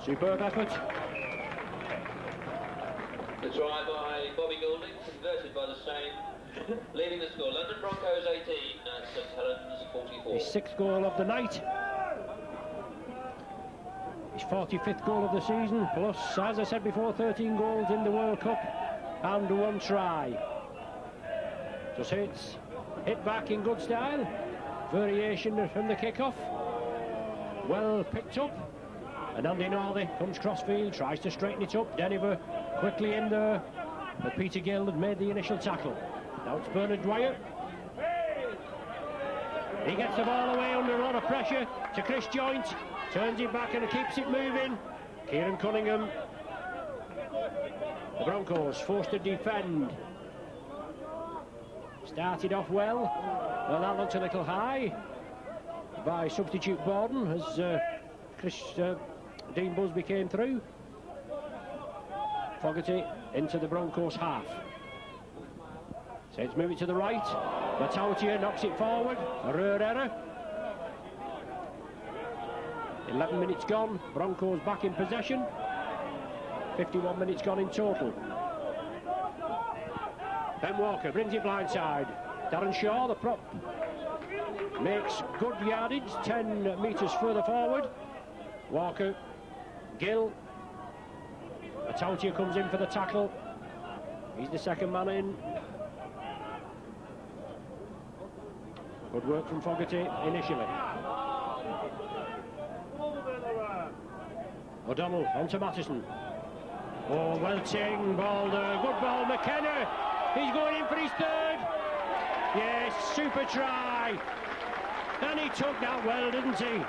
Superb effort. The try by Bobby Golding, converted by the same, leading the score. London Broncos 18 and St Helens 44. His 6th goal of the night. His 45th goal of the season, plus, as I said before, 13 goals in the World Cup and 1 try. So Saints hit back in good style. Variation from the kick-off. Well picked up. And Andy Northey comes crossfield, tries to straighten it up. Deniver quickly in there. But Peter Gill had made the initial tackle. Now it's Bernard Dwyer. He gets the ball away under a lot of pressure to Chris Joint. Turns it back and keeps it moving. Kieran Cunningham. The Broncos forced to defend. Started off well. Well, that looked a little high by substitute Borden as Dean Busby came through. Fogarty into the Broncos half. Saints move it to the right. Matautia knocks it forward. A rare error. 11 minutes gone. Broncos back in possession. 51 minutes gone in total. Ben Walker brings it blindside. Darren Shaw, the prop, makes good yardage, 10 metres further forward. Walker, Gill. Matautia comes in for the tackle. He's the second man in. Good work from Fogarty initially. O'Donnell onto Mattison. Oh, Welting, ball there. Good ball, McKenna. He's going in for his third. Yes, super try. And he took that well, didn't he?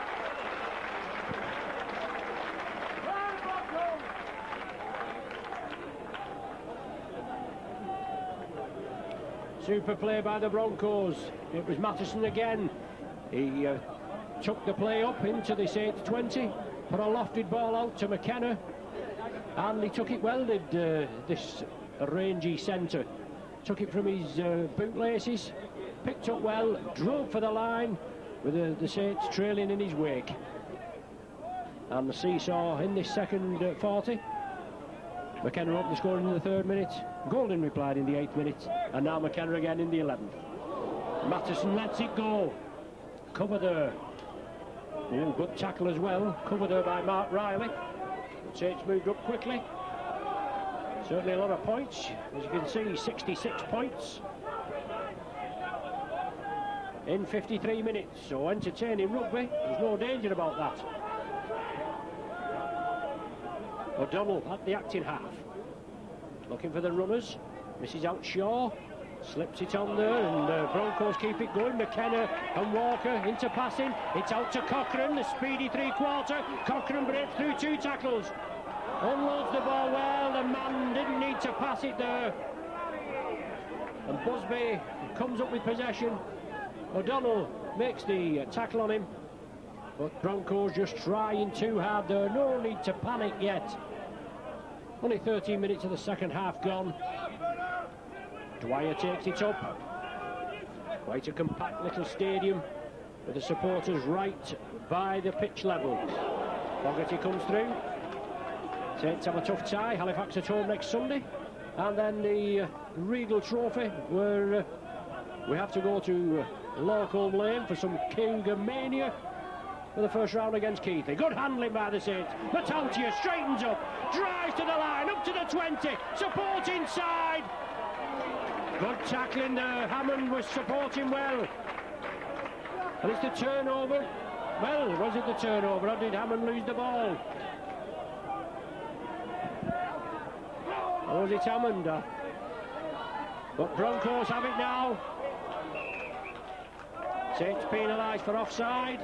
Super play by the Broncos. It was Mattison again. He took the play up into the Saints 20, put a lofted ball out to McKenna, and he took it well, did this rangy centre. Took it from his bootlaces, picked up well, drove for the line, with the Saints trailing in his wake. And the seesaw in this second 40. McKenna opened the score in the 3rd minute. Golden replied in the 8th minute. And now McKenna again in the 11th. Mattison lets it go. Cover there. Oh, good tackle as well. Cover there by Mark Riley. The Saints moved up quickly. Certainly a lot of points. As you can see, 66 points in 53 minutes. So entertaining rugby. There's no danger about that. O'Donnell at the acting half. Looking for the runners. Misses out Shaw. Slips it on there, and Broncos keep it going. McKenna and Walker into passing. It's out to Cochrane, the speedy 3/4. Cochrane breaks through 2 tackles. Unloads the ball well. The man didn't need to pass it there. And Busby comes up with possession. O'Donnell makes the tackle on him. But Broncos just trying too hard there. No need to panic yet. Only 13 minutes of the second half gone. Dwyer takes it up. Quite a compact little stadium with the supporters right by the pitch level. Fogarty comes through. Saints have a tough tie. Halifax at home next Sunday. And then the Regal Trophy, where we have to go to Local Lane for some Cougar mania for the first round against Keithley. Good handling by the Saints. Matautia straightens up, drives to the line, up to the 20, support inside. Good tackling there. Hammond was supporting well. And it's the turnover. Well, was it the turnover, or did Hammond lose the ball? Or was it Hammond? But Broncos have it now. Saints penalised for offside.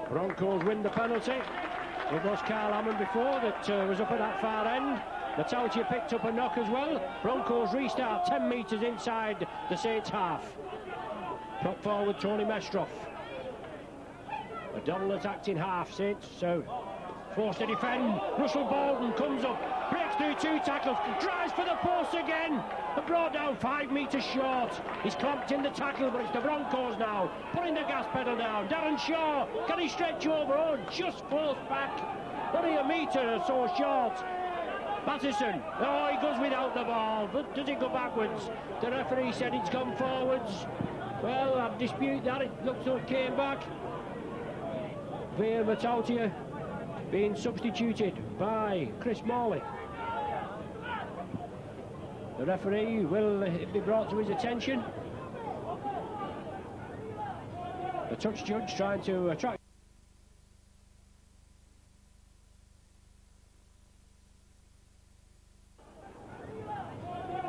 Broncos win the penalty. It was Carl Hammond before that was up at that far end. Matautia picked up a knock as well. Broncos restart 10 metres inside the Saints half. Prop forward Tony Mestroff. O'Donnell attacked in half. Saints forced to defend. Russell Bolden comes up, breaks through 2 tackles, drives for the post again, and brought down 5 metres short. He's clamped in the tackle, but it's the Broncos now, putting the gas pedal down. Darren Shaw, can he stretch over? Oh, just falls back. Only a metre or so short. Mattison, oh, he goes without the ball, but does it go backwards? The referee said it's gone forwards. Well, I dispute that. It looks like it came back. Via Matautia being substituted by Chris Morley. The referee will be brought to his attention. The touch judge trying to attract.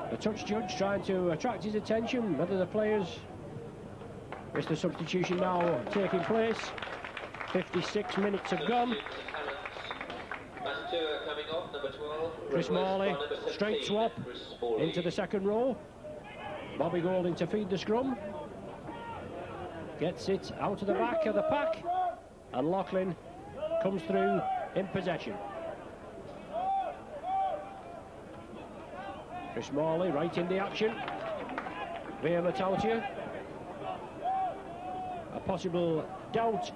The touch judge trying to attract his attention, whether the players. It's the substitution now taking place. 56 minutes have gone. Coming off, number 12. Chris Morley, straight swap into the second row. Bobby Golding to feed the scrum. Gets it out of the back of the pack. And Loughlin comes through in possession. Chris Morley right in the action. Via Matautia. A possible doubt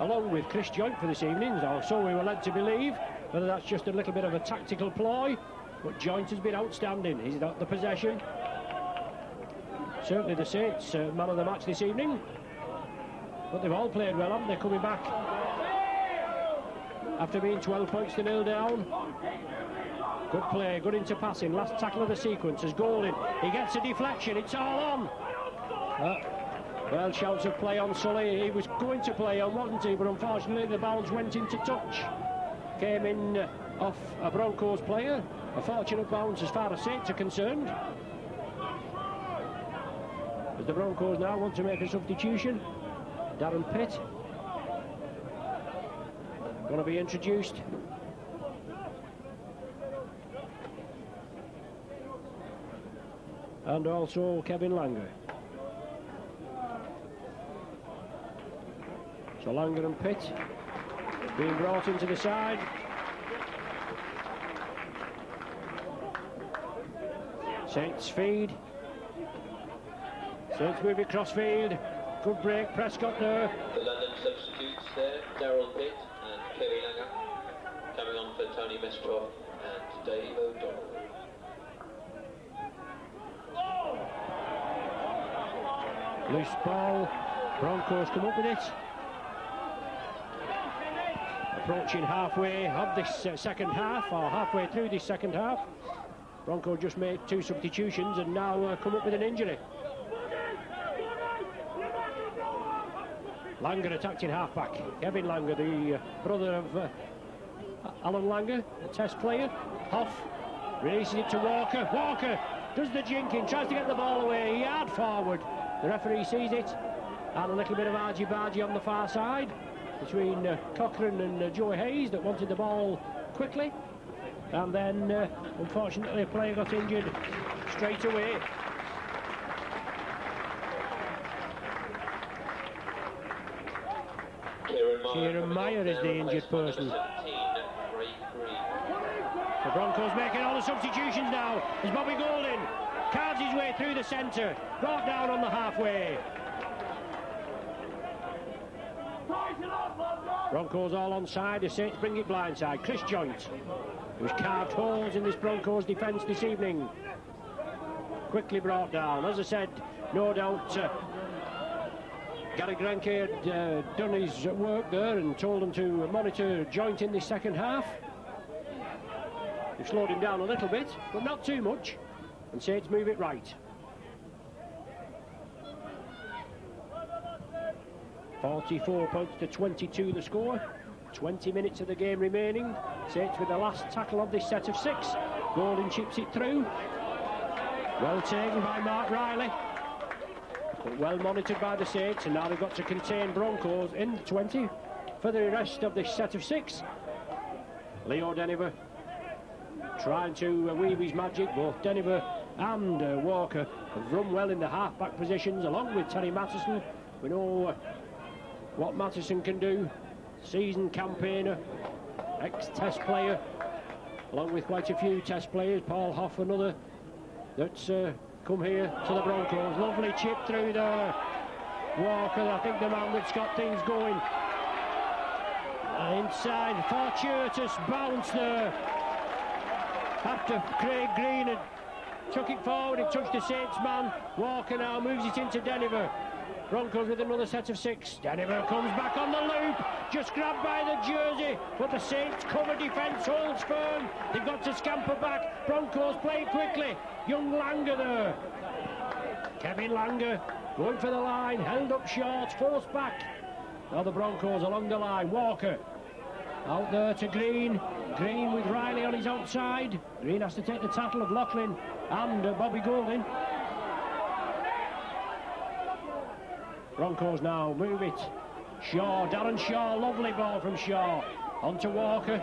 along with Chris Joint for this evening, or so we were led to believe. Whether that's just a little bit of a tactical ploy, but Joint has been outstanding. He's got the possession. Certainly the Saints man of the match this evening. But they've all played well, haven't they, coming back after being 12 points to 0 down. Good play, good into passing. Last tackle of the sequence is Golding. He gets a deflection, it's all on. Well, shouts of play on Sully. He was going to play on, wasn't he? But unfortunately the bounce went into touch. Came in off a Broncos player. A fortunate bounce as far as Saints are concerned. As the Broncos now want to make a substitution. Darren Pitt going to be introduced. And also Kevin Langer. So Langer and Pitt being brought into the side. Saints feed. Saints move across field. Good break, Prescott there. The London substitutes there, Darryl Pitt and Kevin Langer. Coming on for Tony Mestrov and Dave O'Donnell. Loose ball. Broncos come up with it. Approaching halfway of this second half, or halfway through this second half. Broncos just made 2 substitutions and now come up with an injury. Langer attacked in half-back. Kevin Langer, the brother of Alan Langer, a Test player. Hoff releases it to Walker. Walker does the jinking, tries to get the ball away, yard forward. The referee sees it, and a little bit of argy-bargy on the far side between Cochrane and Joe Hayes that wanted the ball quickly, and then unfortunately a player got injured straight away. Kieran Meyer is the injured person. The Broncos making all the substitutions now as Bobby Golding carves his way through the centre, brought down on the halfway. Broncos all on side, the Saints bring it blindside. Chris Joint, who's carved holes in this Broncos defence this evening, quickly brought down. As I said, no doubt Gary Grenke had done his work there and told him to monitor Joint in the second half. They've slowed him down a little bit, but not too much, and Saints move it right. 44 points to 22 the score. 20 minutes of the game remaining. Saints with the last tackle of this set of 6. Golding chips it through. Well taken by Mark Riley, but well monitored by the Saints, and now they've got to contain Broncos in 20 for the rest of this set of 6. Leo Deniver trying to weave his magic. Both Deniver and Walker have run well in the half-back positions, along with Terry Matheson. We know what Matheson can do. Seasoned campaigner, ex-Test player, along with quite a few Test players. Paul Hoff, another that's come here to the Broncos. Lovely chip through there. Walker, I think the man that's got things going. Inside, fortuitous bounce there. After Craig Green had took it forward, it touched the Saints man. Walker now moves it into Deniver. Broncos with another set of 6. Deniver comes back on the loop, just grabbed by the jersey, but the Saints cover defence holds firm. They've got to scamper back. Broncos play quickly. Young Langer there. Kevin Langer going for the line, held up short, forced back. Now the Broncos along the line. Walker out there to Green. Green with Riley on his outside. Green has to take the tackle of Loughlin and Bobby Goulding. Broncos now move it. Shaw, Darren Shaw, lovely ball from Shaw. On to Walker.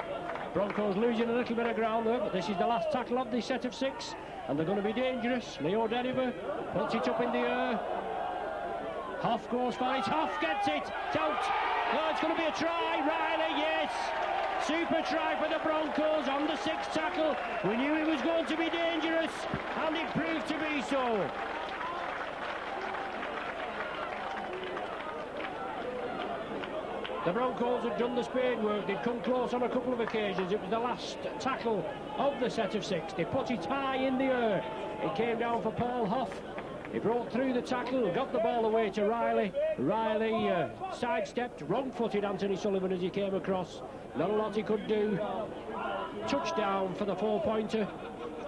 Broncos losing a little bit of ground there, but this is the last tackle of the set of 6, and they're going to be dangerous. Leo Deniver puts it up in the air. Hoff goes for it. Hoff gets it. It's out. Oh, it's going to be a try. Riley, yes. Super try for the Broncos on the 6th tackle. We knew it was going to be dangerous, and it proved to be so. The Broncos had done the spade work. They'd come close on a couple of occasions. It was the last tackle of the set of 6. They put it high in the air. It came down for Paul Hoff. He broke through the tackle, got the ball away to Riley. Riley sidestepped, wrong-footed Anthony Sullivan as he came across. Not a lot he could do. Touchdown for the 4-pointer.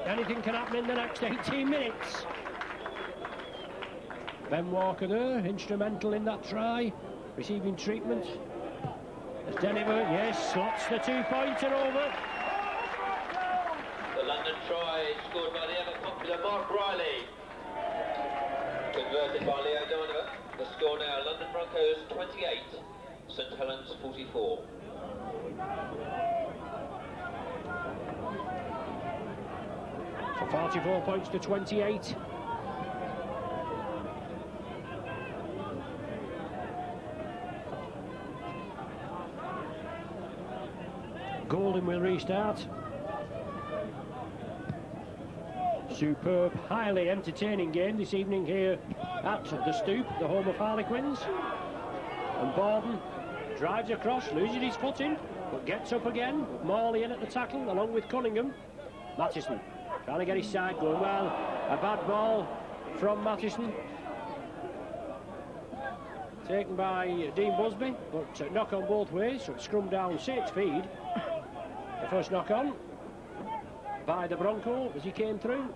Anything can happen in the next 18 minutes. Ben Walker there, instrumental in that try, receiving treatment. As Deniver, yes, slots the 2-pointer over. The London try scored by the ever-popular Mark Riley. Converted by Leo Deniver. The score now, London Broncos 28, St Helens 44. For 44 points to 28. Goulding will restart. Superb, highly entertaining game this evening here at the Stoop, the home of Harlequins. And Borden drives across, loses his footing, but gets up again. Morley in at the tackle, along with Cunningham. Mattison trying to get his side going well. A bad ball from Mattison. Taken by Dean Busby, but knock on both ways, so it's scrum down Saints feed. The first knock on by the Bronco as he came through.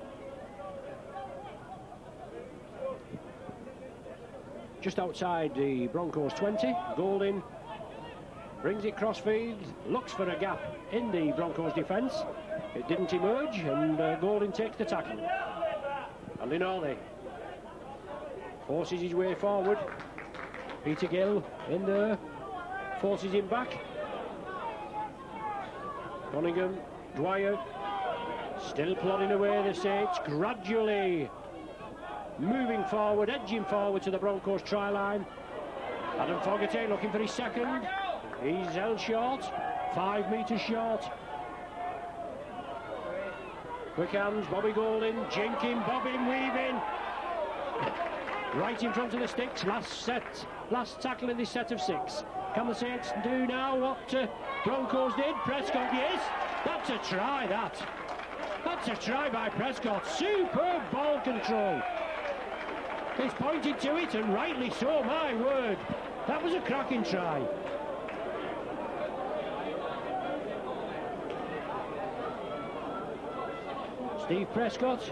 Just outside the Broncos 20, Goulding brings it crossfield, looks for a gap in the Broncos defence. It didn't emerge, and Goulding takes the tackle. And Linolli forces his way forward. Peter Gill in there, forces him back. Cunningham, Dwyer, still plodding away the Saints, gradually moving forward, edging forward to the Broncos try line. Adam Fogarty looking for his second. He's held short, 5 metres short. Quick hands, Bobby Goulding, jinking, bobbing, weaving. Right in front of the sticks, last tackle in this set of 6. Can the Saints do now what Broncos did? Prescott, yes, that's a try, that. That's a try by Prescott. Superb ball control. He's pointed to it, and rightly so, my word. That was a cracking try. Steve Prescott,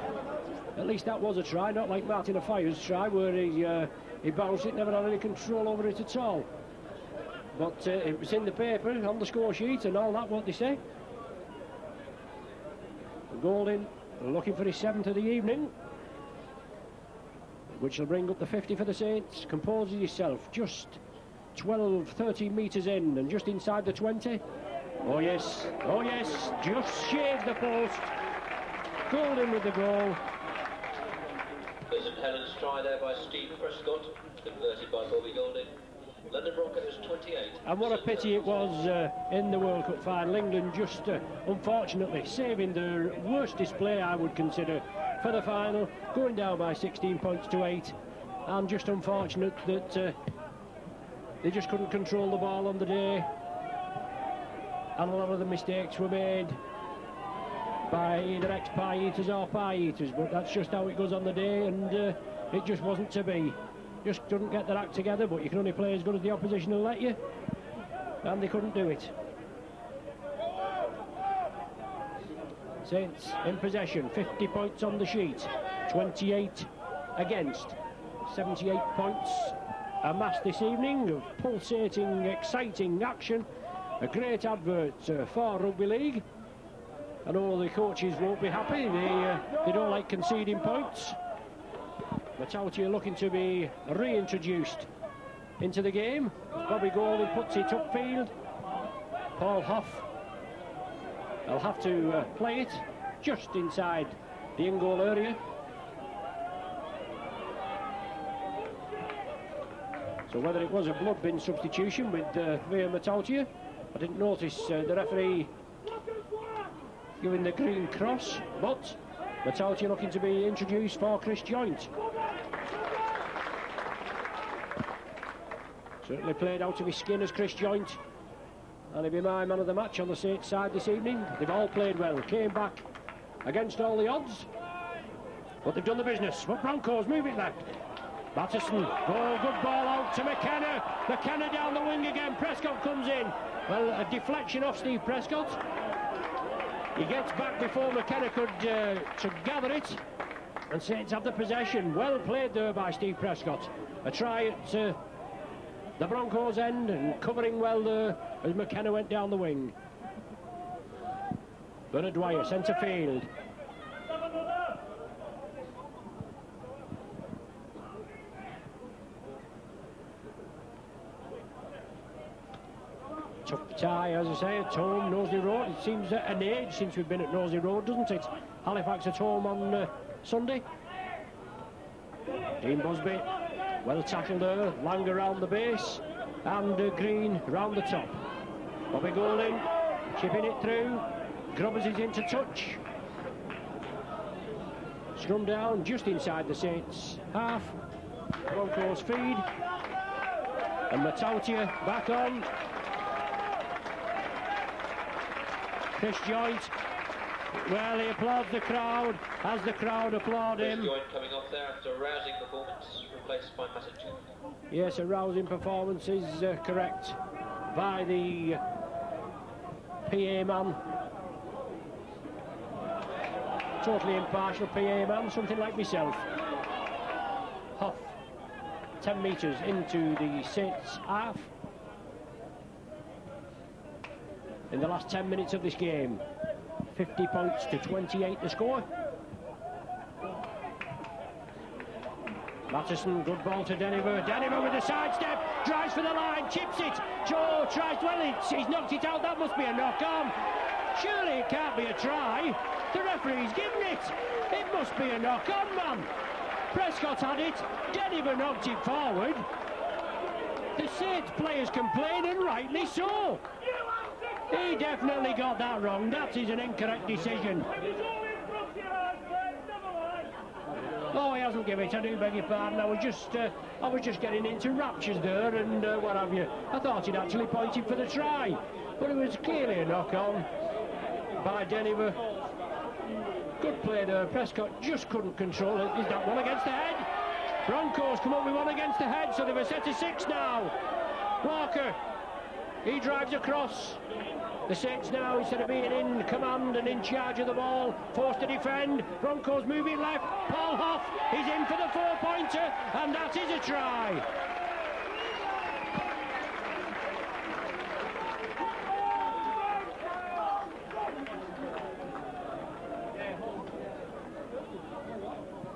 at least that was a try, not like Martin Affire's try, where he bounced it, never had any control over it at all. But it was in the paper, on the score sheet, and all that, what they say. Goulding looking for his 7th of the evening, which will bring up the 50 for the Saints. Composes himself just 12-13 metres in, and just inside the 20. Oh yes, just shaved the post. Goulding with the goal. There's a Helens try there by Steve Prescott, converted by Bobby Goulding. London Broncos 28. And what a pity it was in the World Cup final. England just unfortunately saving their worst display, I would consider, for the final, going down by 16 points to 8, and just unfortunate that they just couldn't control the ball on the day, and a lot of the mistakes were made by either ex-pie eaters or pie eaters, but that's just how it goes on the day, and it just wasn't to be. Just couldn't get their act together, but you can only play as good as the opposition will let you, and they couldn't do it. Saints in possession, 50 points on the sheet, 28 against. 78 points amassed this evening of pulsating, exciting action. A great advert for rugby league. I know the coaches won't be happy. They don't like conceding points. Matautia looking to be reintroduced into the game. Bobby Golding puts it upfield. Paul Hoff will have to play it just inside the in-goal area. So whether it was a blood bin substitution with Via Matautia, I didn't notice the referee giving the green cross, but Matautia looking to be introduced for Chris Joint. Certainly played out of his skin as Chris Joint, and he'll be my man of the match on the Saints side this evening. They've all played well, came back against all the odds, but they've done the business. But Broncos move it left. Batterson, good ball out to McKenna. McKenna down the wing again. Prescott comes in. Well, a deflection off Steve Prescott. He gets back before McKenna could gather it, and Saints have the possession. Well played there by Steve Prescott. A try at the Broncos end, and covering well there as McKenna went down the wing. Bernard Dwyer, centre field. Tough tie, as I say, at home, Knowsley Road. It seems an age since we've been at Knowsley Road, doesn't it? Halifax at home on Sunday. Dean Busby, well tackled there. Lang around the base, and Green round the top. Bobby Golding chipping it through. Grubbers is into touch. Scrum down just inside the Saints half. Broncos feed, and Matautia back on. Chris Joint, well, he applauds the crowd as the crowd applaud him. Chris Joint coming off there after a rousing performance, replaced by Matautia. Yes, a rousing performance is correct by the PA man. Totally impartial PA man, something like myself. Hoff, 10 metres into the Saints half. In the last 10 minutes of this game, 50 points to 28 the score. Matterson, good ball to Deniver. Deniver with a sidestep, drives for the line, chips it. Joe tries, well, he's knocked it out. That must be a knock-on. Surely it can't be a try. The referee's given it. It must be a knock-on, man. Prescott had it. Deniver knocked it forward. The Saints players complain, and rightly so. He definitely got that wrong. That is an incorrect decision. Oh, he hasn't given it. I do beg your pardon. I was just getting into raptures there, and what have you. I thought he'd actually pointed for the try, but it was clearly a knock-on by Deniver. Good play there. Prescott just couldn't control it. Is that one against the head? Broncos come up with one against the head, so they've a set of 6 now. Walker, he drives across. The Saints now, instead of being in command and in charge of the ball, forced to defend. Broncos moving left. Paul Hoff is in for the 4-pointer, and that is a try.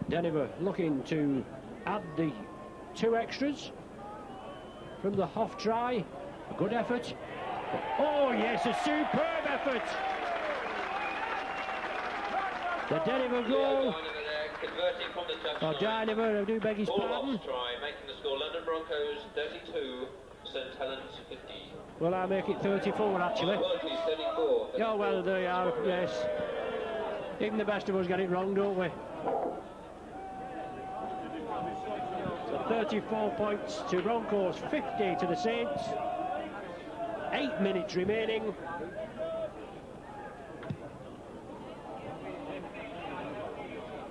Deniver looking to add the 2 extras from the Hoff try. A good effort. Oh yes, a superb effort. The Deniver goal. Oh, Deniver, I do beg his pardon. Try, making the score London Broncos 32, St Helens 50. Well, I make it 34 actually. Apologies, 34. Oh well, there you are. Yes. Even the best of us get it wrong, don't we? So 34 points to Broncos, 50 to the Saints. 8 minutes remaining.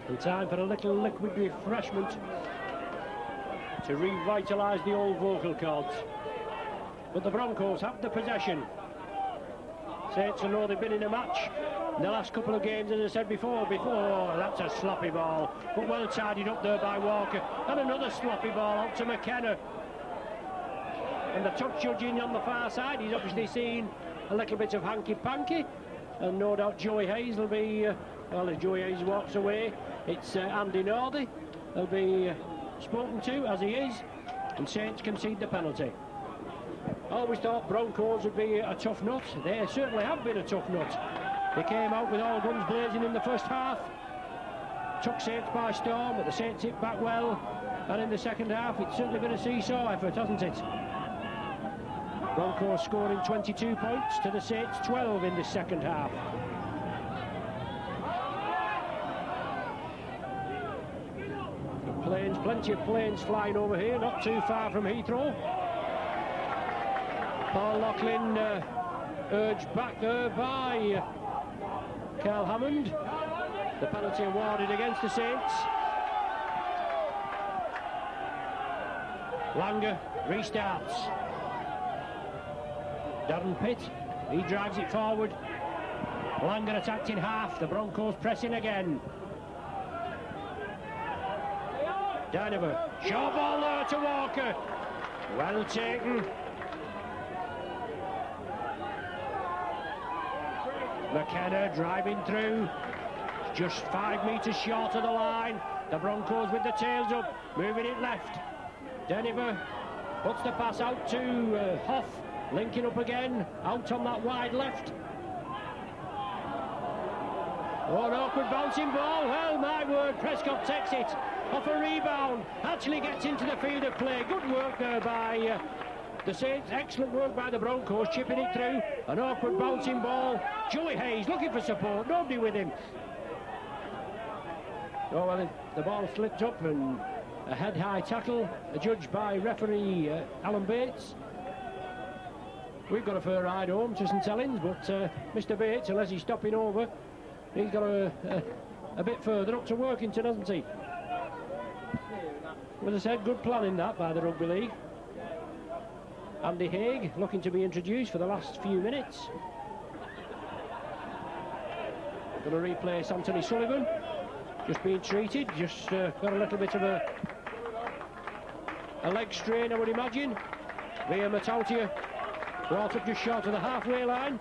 And time for a little liquid refreshment to revitalise the old vocal cords. But the Broncos have the possession. Saints will know they've been in a match in the last couple of games, as I said before. That's a sloppy ball, but well tidied up there by Walker. And another sloppy ball out to McKenna. And the touch judging on the far side, he's obviously seen a little bit of hanky-panky. And no doubt Joey Hayes will be, well, if Joey Hayes walks away, it's Andy Northey will be spoken to, as he is. And Saints concede the penalty. I always thought Broncos would be a tough nut. They certainly have been a tough nut. They came out with all guns blazing in the first half, took Saints by storm, but the Saints hit back well, and in the second half it's certainly been a seesaw effort, hasn't it? Broncos scoring 22 points to the Saints 12 in the second half. Planes, plenty of planes flying over here, not too far from Heathrow. Paul Loughlin urged back there by Carl Hammond. The penalty awarded against the Saints. Langer restarts. Darren Pitt, he drives it forward. Langer attacked in half. The Broncos pressing again. Dynamo, short ball there to Walker. Well taken. McKenna driving through, just 5 metres short of the line. The Broncos with the tails up, moving it left. Deniver puts the pass out to Hoff, linking up again, out on that wide left. Oh, an awkward bouncing ball. Well, my word, Prescott takes it off a rebound, actually gets into the field of play. Good work there by the Saints, excellent work by the Broncos, chipping it through. An awkward bouncing ball. Joey Hayes looking for support, nobody with him. Oh, well, the ball slipped up, and a head-high tackle adjudged by referee Alan Bates. We've got a fair ride home to St Helens, but Mr Bates, unless he's stopping over, he's got a bit further up to Workington, hasn't he? As I said, good planning that by the Rugby League. Andy Haig looking to be introduced for the last few minutes. Going to replace Anthony Sullivan, just being treated, just got a little bit of a leg strain, I would imagine. Via Matautia, brought up just short of the halfway line.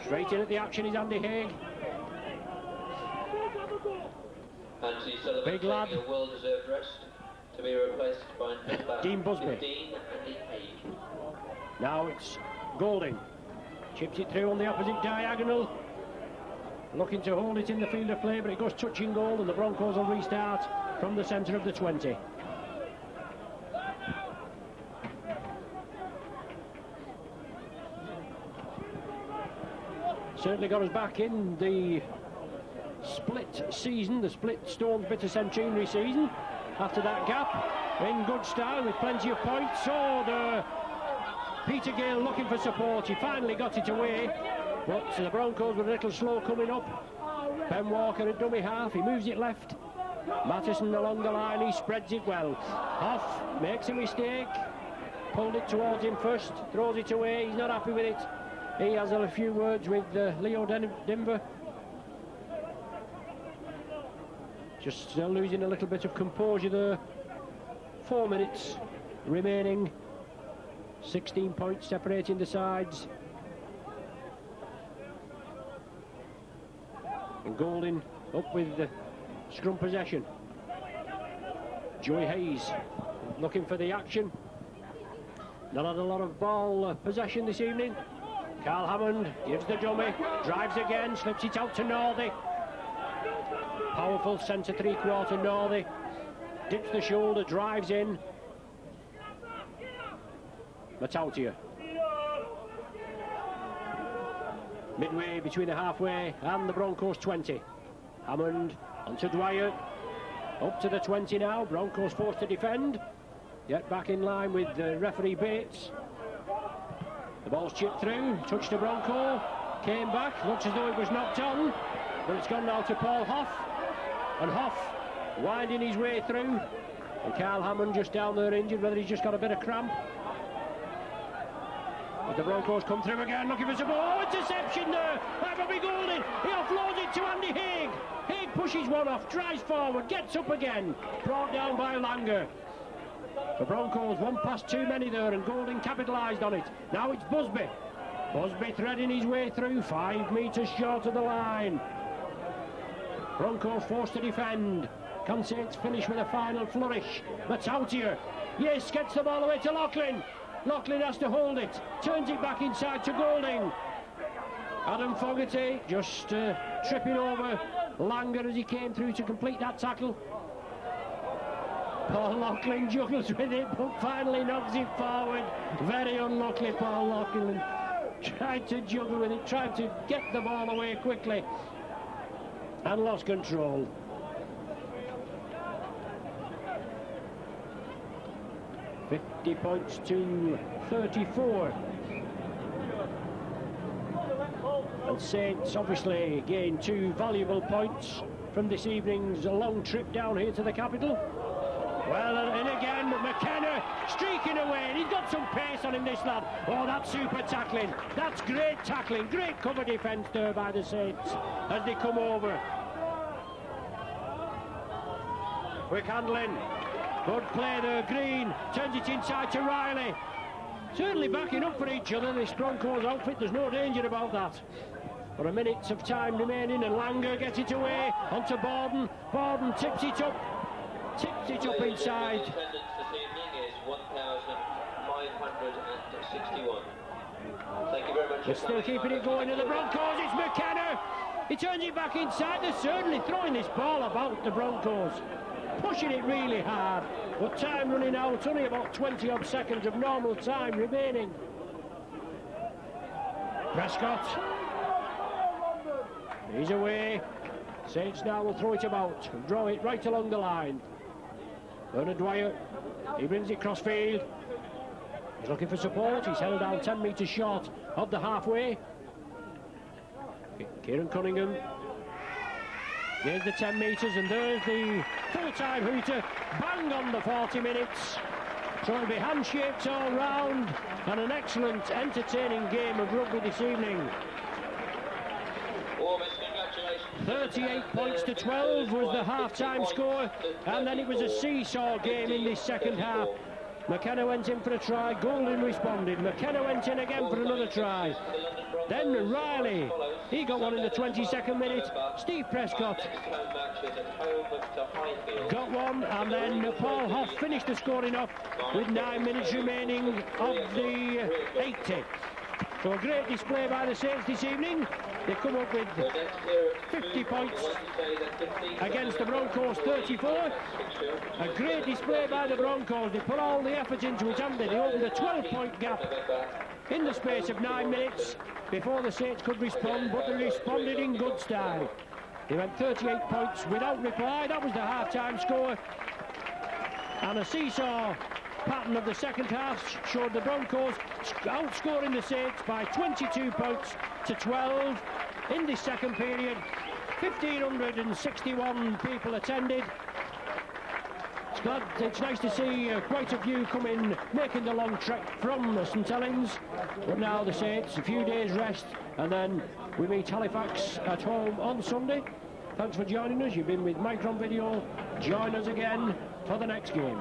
Straight in at the action is Andy Haig. Anthony Sullivan big lad, a well-deserved rest to be replaced by Dean Busby. 15, Andy Haig. Now it's Golding, chips it through on the opposite diagonal, looking to hold it in the field of play, but it goes touching goal, and the Broncos will restart from the centre of the 20. Certainly got us back in the split season, the split Stones Bitter Centenary season. After that gap, in good style with plenty of points. So Peter Gale looking for support. He finally got it away, but the Broncos were a little slow coming up. Ben Walker at dummy half, he moves it left. Mattison along the line, he spreads it well. Hoff makes a mistake, pulled it towards him first, throws it away, he's not happy with it. He has a few words with Leo Denver. Just losing a little bit of composure there. 4 minutes remaining. 16 points separating the sides. And Golding up with the scrum possession. Joey Hayes looking for the action. Not had a lot of ball possession this evening. Carl Hammond gives the dummy, drives again, slips it out to Northey. Powerful centre three-quarter Northey. Dips the shoulder, drives in. Matautia. Midway between the halfway and the Broncos 20. Hammond onto Dwyer. Up to the 20 now. Broncos forced to defend. Yet back in line with referee Bates. The ball's chipped through, touched the Bronco, came back, looks as though it was knocked on, but it's gone now to Paul Hoff. And Hoff winding his way through. And Carl Hammond just down there injured, whether he's just got a bit of cramp The Broncos come through again, looking for some... Oh, interception there! That will be Golding. He offloads it to Andy Haig. Haig pushes one off, drives forward, gets up again. Brought down by Langer. The Broncos, one pass too many there, and Golding capitalised on it. Now it's Busby. Busby threading his way through, 5 metres short of the line. Broncos forced to defend. Can Saints finish with a final flourish? Matautia, yes, gets the ball away to Loughlin. Loughlin has to hold it, turns it back inside to Golding. Adam Fogarty just tripping over Langer as he came through to complete that tackle. Paul Loughlin juggles with it, but finally knocks it forward. Very unlucky, Paul Loughlin. Tried to juggle with it, tried to get the ball away quickly, and lost control. $50 points to 34. And Saints obviously gained 2 valuable points from this evening's long trip down here to the capital. Well, and again, McKenna streaking away, and he's got some pace on him, this lad. Oh, that's super tackling. That's great tackling, great cover defence there by the Saints as they come over. Quick handling. Good play there, Green turns it inside to Riley. Certainly backing up for each other, this Broncos outfit, there's no danger about that. For a minute of time remaining, and Langer gets it away onto Borden. Borden tips it up inside. Attendance this evening is 1,561. Thank you very much. They're still keeping it going to the Broncos. It's McKenna. He turns it back inside. They're certainly throwing this ball about, the Broncos. Pushing it really hard, but time running out, only about 20 odd seconds of normal time remaining. Prescott, he's away. Saints now will throw it about and draw it right along the line. Bernard Dwyer, he brings it cross field. He's looking for support. He's held down 10 metres short of the halfway. Kieran Cunningham gains the 10 metres, and there's the full-time hooter. Bang on the 40 minutes. So it'll be handshakes all round, and an excellent, entertaining game of rugby this evening. 38 points to 12 was the half-time score, and then it was a seesaw game in this second half. McKenna went in for a try, Golding responded. McKenna went in again for another try. Then Riley, he got one in the 22nd minute. Steve Prescott got one, and then Paul Hoff finished the scoring off with 9 minutes remaining of the 80. So a great display by the Saints this evening. They come up with 50 points against the Broncos 34. A great display by the Broncos. They put all the effort into it, haven't they? They opened a 12-point gap in the space of 9 minutes before the Saints could respond, but they responded in good style. They went 38 points without reply. That was the half-time score. And a seesaw pattern of the second half showed the Broncos outscoring the Saints by 22 points to 12 in this second period. 1,561 people attended. It's nice to see quite a few come in, making the long trek from the St Helens. But now the Saints, a few days rest, and then we meet Halifax at home on Sunday. Thanks for joining us. You've been with Micron Video. Join us again for the next game.